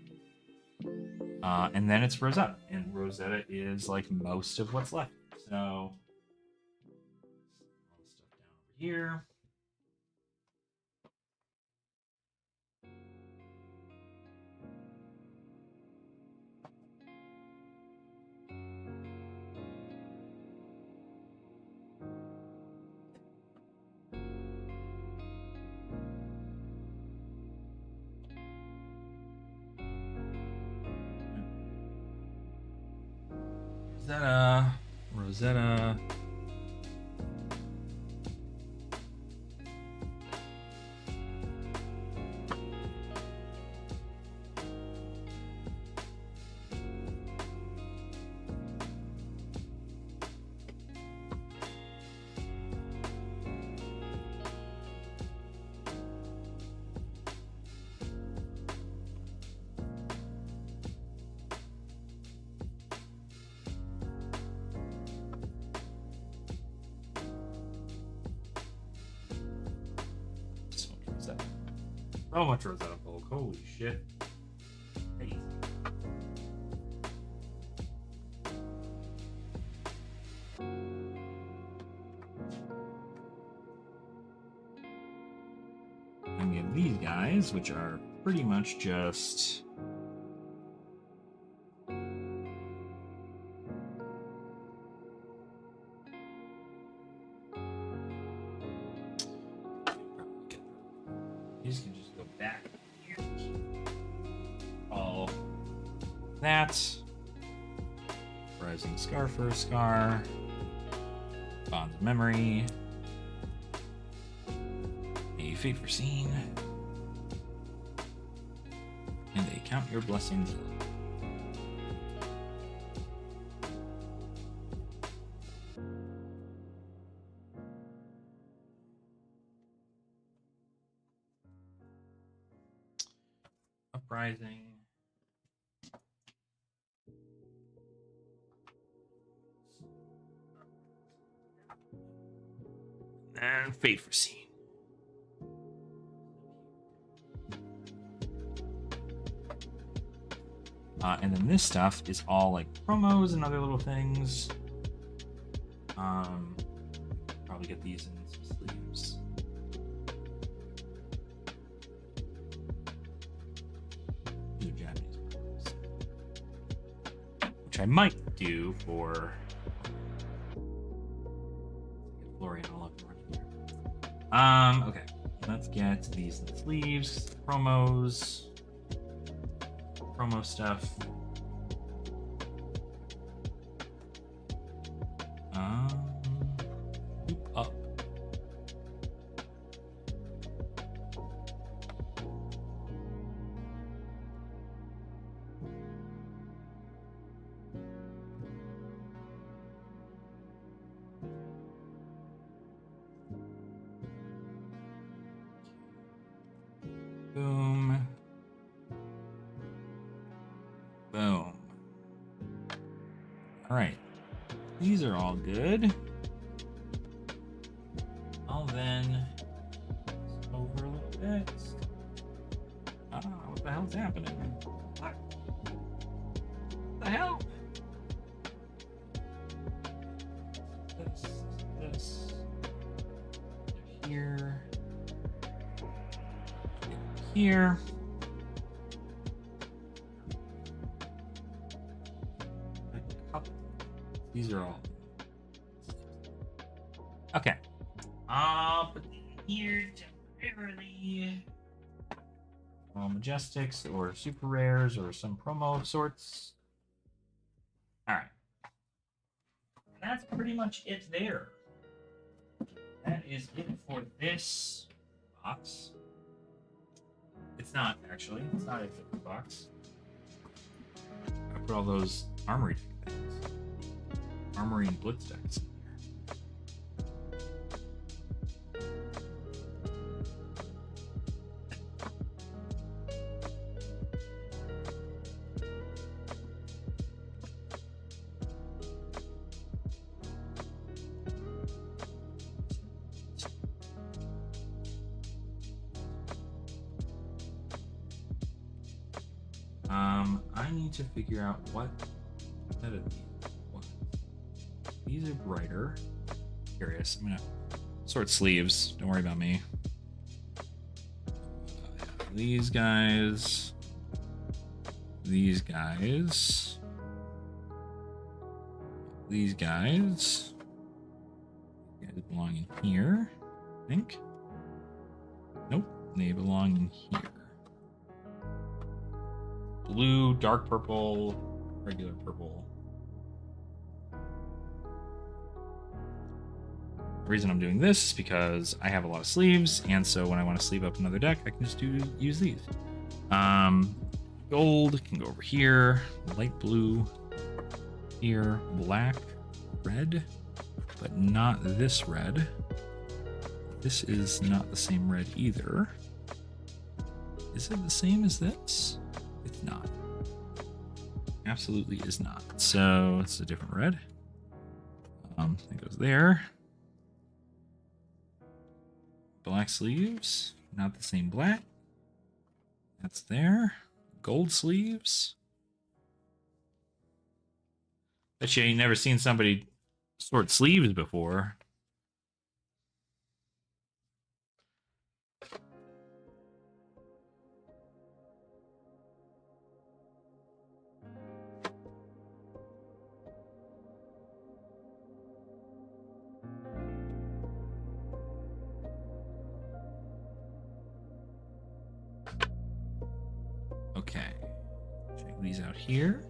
And then it's Rosetta, and Rosetta is like most of what's left. So, all the stuff down over here. Rosetta. So much Rosetta bulk. Holy shit. Crazy. And we have these guys, which are pretty much just these can just go back here. All that. Rising Scar for a Scar. Bonds of Memory. A Fate Foreseen. And they count your blessings. Uprising. And Fate Foreseen. And then this stuff is all like promos and other little things. Probably get these in some sleeves. These are Japanese promos, which I might do for Florian all up and running here. Okay, let's get these in the sleeves, promos. Promo stuff. Loop up. Boom. Boom. All right. These are all good. I'll then over a little bit. What the hell's happening? What the hell? This. Here. Here. These are all. Okay. I'll put these here temporarily. All Majestics or Super Rares or some promo of sorts. Alright. That's pretty much it there. That is it for this box. It's not, actually. It's not it for the box. I put all those armory things. Armory and Blitz decks. I need to figure out what set of these. What? These are brighter. Curious. I'm gonna sort sleeves. Don't worry about me. These guys. These guys. These guys. These guys belong in here, I think. Nope, they belong in here. Blue, dark purple, regular purple. The reason I'm doing this is because I have a lot of sleeves, and so when I want to sleeve up another deck, I can just use these. Gold can go over here, light blue here, black, red, but not this red. This is not the same red either. Is it the same as this? It's not. Absolutely is not. So it's a different red. It goes there. Black sleeves, not the same black. That's there. Gold sleeves. Bet you ain't never seen somebody sort sleeves before. Okay, check these out here.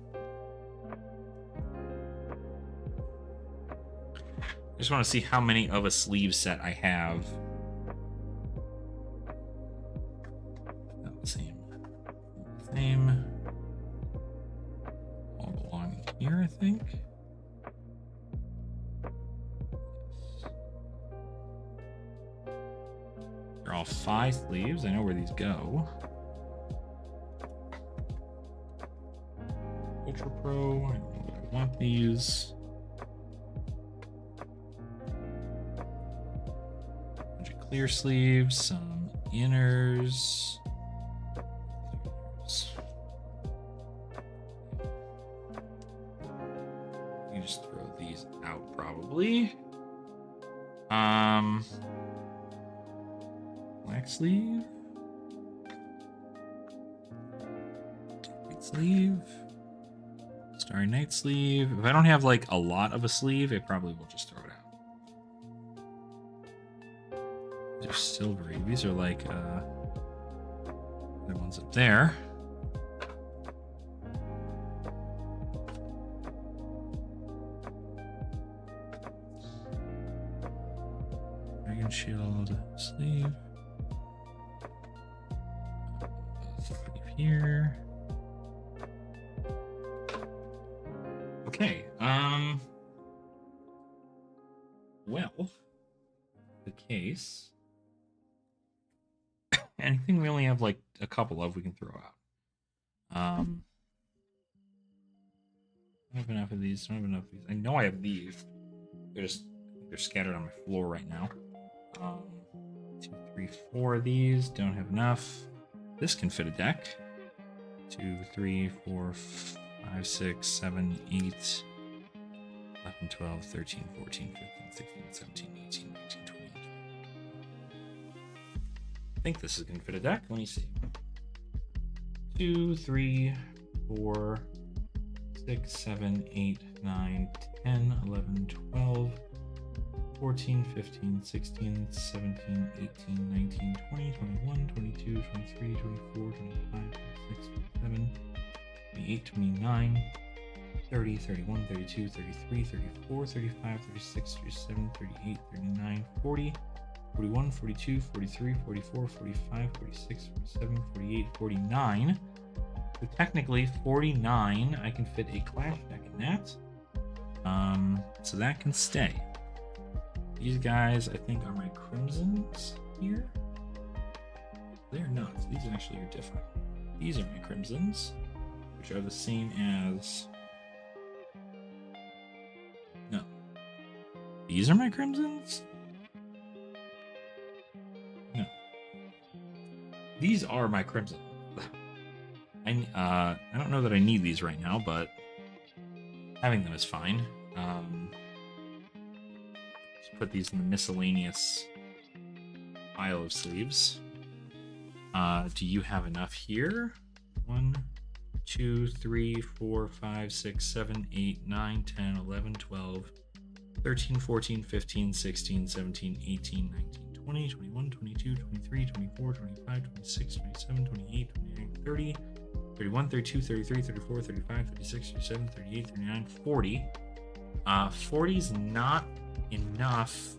I just want to see how many of a sleeve set I have. Not the same. Same. All belong here, I think. They're all 5 sleeves. I know where these go. Ultra Pro. I don't know that I want these. Bunch of clear sleeves, some inners. You just throw these out probably. Black sleeve. White sleeve. Starry Night sleeve. If I don't have like a lot of a sleeve, I probably will just throw it out. These are silvery. These are like the ones up there. Dragon Shield sleeve. Sleeve here. Okay, well, the case, anything we only have like a couple of, we can throw out. I have enough of these, I don't have enough of these. I know I have these. They're scattered on my floor right now. 2, 3, 4 of these, don't have enough. This can fit a deck. 2, 3, 4, 5, 6, 7, 8, 11, 12, 13, 14, 15, 16, 17, 18, 19, 20. I think this is going to fit a deck. Let me see. 2, 3, 4, 6, 7, 8, 9, 10, 11, 12, 14, 15, 16, 17, 18, 19, 20, 21, 22, 23, 24, 25, 26, 27, 28, 29, 30, 31, 32, 33, 34, 35, 36, 37, 38, 39, 40, 41, 42, 43, 44, 45, 46, 47, 48, 49. So technically 49, I can fit a Clash deck in that. So that can stay. These guys, I think, are my Crimsons here. They're not. These actually are different. These are my Crimsons, which are the same as... No. These are my Crimsons? No. These are my Crimson. I don't know that I need these right now, but having them is fine. Just put these in the miscellaneous pile of sleeves. Do you have enough here? 1, 2, 3, 4, 5, 6, 7, 8, 9, 10, 11, 12, 13, 14, 15, 16, 17, 18, 19, 20, 21, 22, 23, 24, 25, 26, 27, 28, 29, 30, 31, 32, 33, 34, 35, 36, 37, 38, 39, 40. 40 is not enough.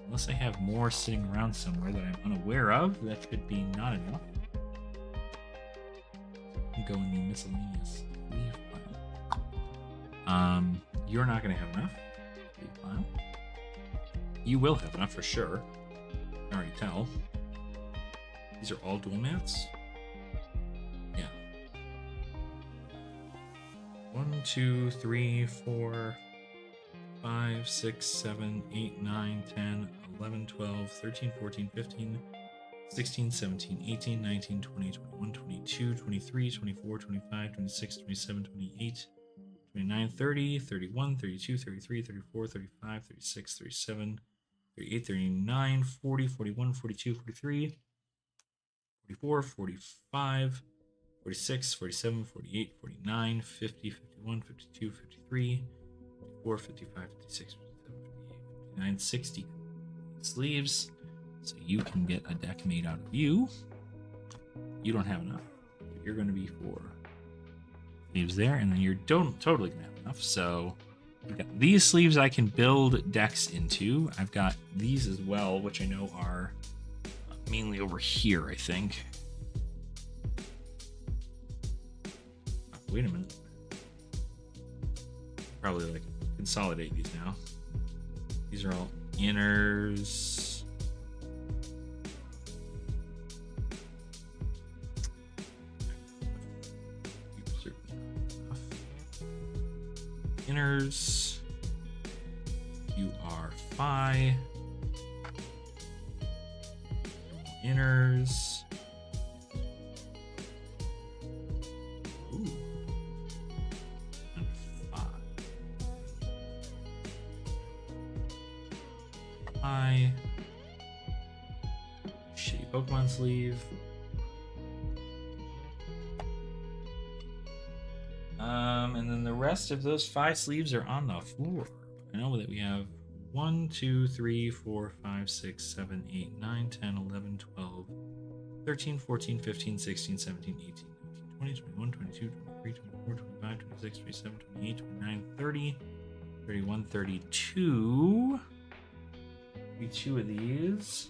Unless I have more sitting around somewhere that I'm unaware of, that could be not enough. Go in the miscellaneous leave pile. You're not going to have enough. Leave pile. You will have enough for sure. I can already tell. These are all dual mats. Yeah. 1, 2, 3, 4, 5, 6, 7, 8, 9, 10, 11, 12, 13, 14, 15, 16, 17, 18, 19, 20, 21, 22, 23, 24, 25, 26, 27, 28, 29, 30, 31, 32, 33, 34, 35, 36, 37, 38, 39, 40, 41, 42, 43, 44, 45, 46, 47, 48, 49, 50, 51, 52, 53, 54, 55, 56, 57, 58, 59, 60 sleeves. So you can get a deck made out of you. You don't have enough. You're going to be 4 sleeves there, and then you're totally going to have enough. So I've got these sleeves I can build decks into. I've got these as well, which I know are mainly over here, I think. Oh, wait a minute. Probably like consolidate these now. These are all inners. Inners. You are phi. Inners. Ooh. And phi. Phi. Shitty Pokemon sleeve. And then the rest of those 5 sleeves are on the floor. I know that we have 1, 2, 3, 4, 5, 6, 7, 8, 9, 10, 11, 12, 13, 14, 15, 16, 17, 18, 19, 20, 21, 22, 23, 24, 25, 26, 27, 28, 29, 30, 31, 32. 32 of these.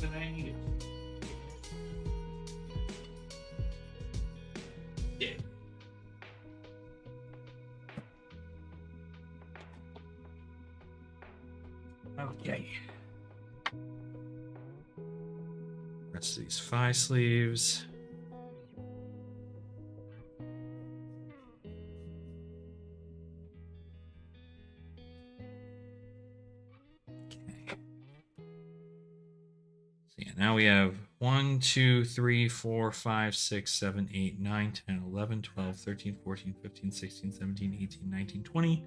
That I need it. Yeah. Okay. Rest of these 5 sleeves. Now we have 1, 2, 3, 4, 5, 6, 7, 8, 9, 10, 11, 12, 13, 14, 15, 16, 17, 18, 19, 20,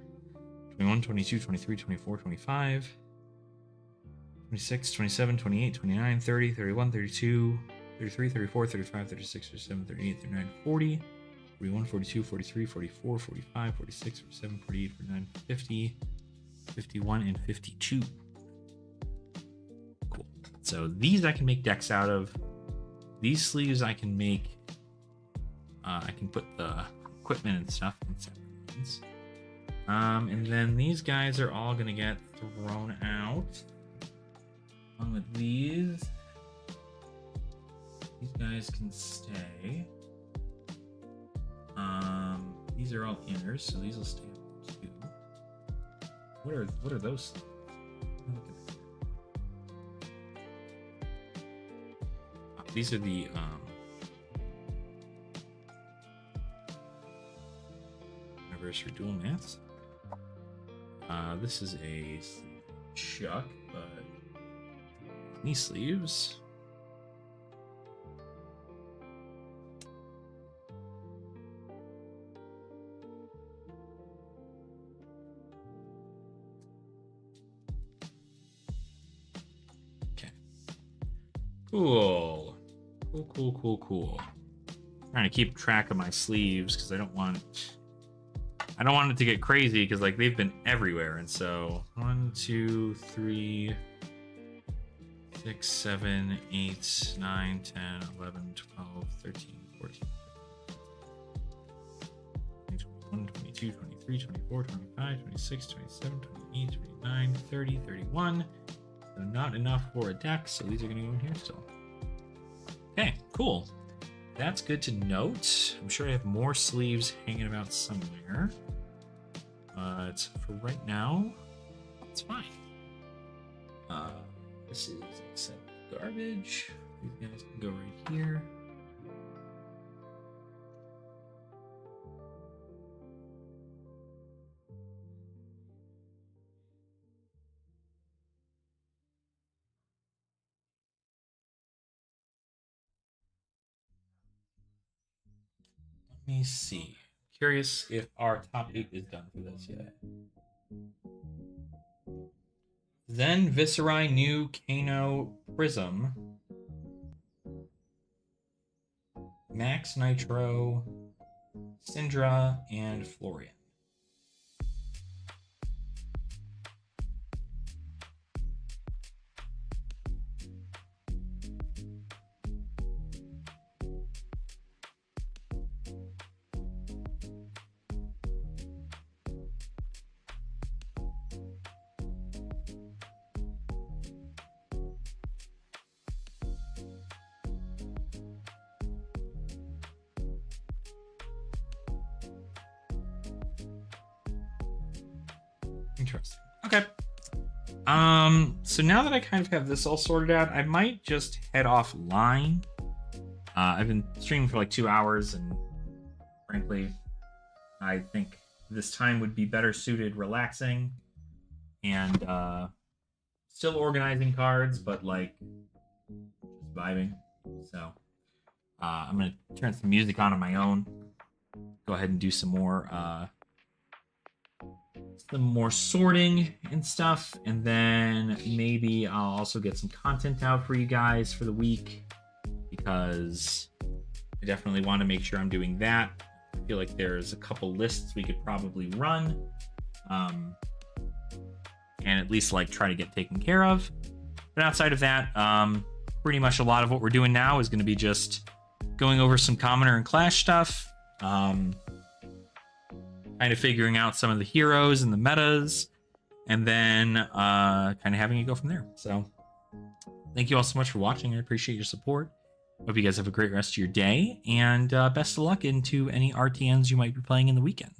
21, 22, 23, 24, 25, 26, 27, 28, 29, 30, 31, 32, 33, 34, 35, 36, 37, 38, 39, 40, 41, 42, 43, 44, 45, 46, 47, 48, 49, 50, 51 and 52. Cool. So these I can make decks out of. These sleeves I can make. I can put the equipment and stuff in separate ones. And then these guys are all gonna get thrown out. Along with these. These guys can stay. These are all inners, so these will stay up too. What are those? These are the anniversary dual mats. This is a Chuck, but knee sleeves. Okay. Cool. Cool. Trying to keep track of my sleeves because I don't want it to get crazy because like they've been everywhere. And so 1, 2, 3, 6, 7, 8, 9, 10, 11, 12, 13, 14, 21, 22, 23, 24, 25, 26, 27, 28, 29, 30, 31. So not enough for a deck, so these are going to go in here still. Okay, cool. That's good to note. I'm sure I have more sleeves hanging about somewhere. But for right now, it's fine. This is accept garbage. These guys can go right here. Let me see. Curious if our top 8 is done for this yet. Then Viserai, New, Kano, Prism, Max Nitro, Syndra, and Florian. Interesting. Okay. So now that I kind of have this all sorted out, I might just head offline. I've been streaming for like 2 hours, and frankly, I think this time would be better suited relaxing and still organizing cards, but like just vibing. So I'm gonna turn some music on my own. Go ahead and do some more sorting and stuff, and then maybe I'll also get some content out for you guys for the week, because I definitely want to make sure I'm doing that. I feel like there's a couple lists we could probably run, and at least like try to get taken care of. But outside of that, pretty much a lot of what we're doing now is going to be just going over some commoner and clash stuff, kind of figuring out some of the heroes and the metas, and then kind of having it go from there. So thank you all so much for watching. I appreciate your support. Hope you guys have a great rest of your day, and best of luck into any RTNs you might be playing in the weekend.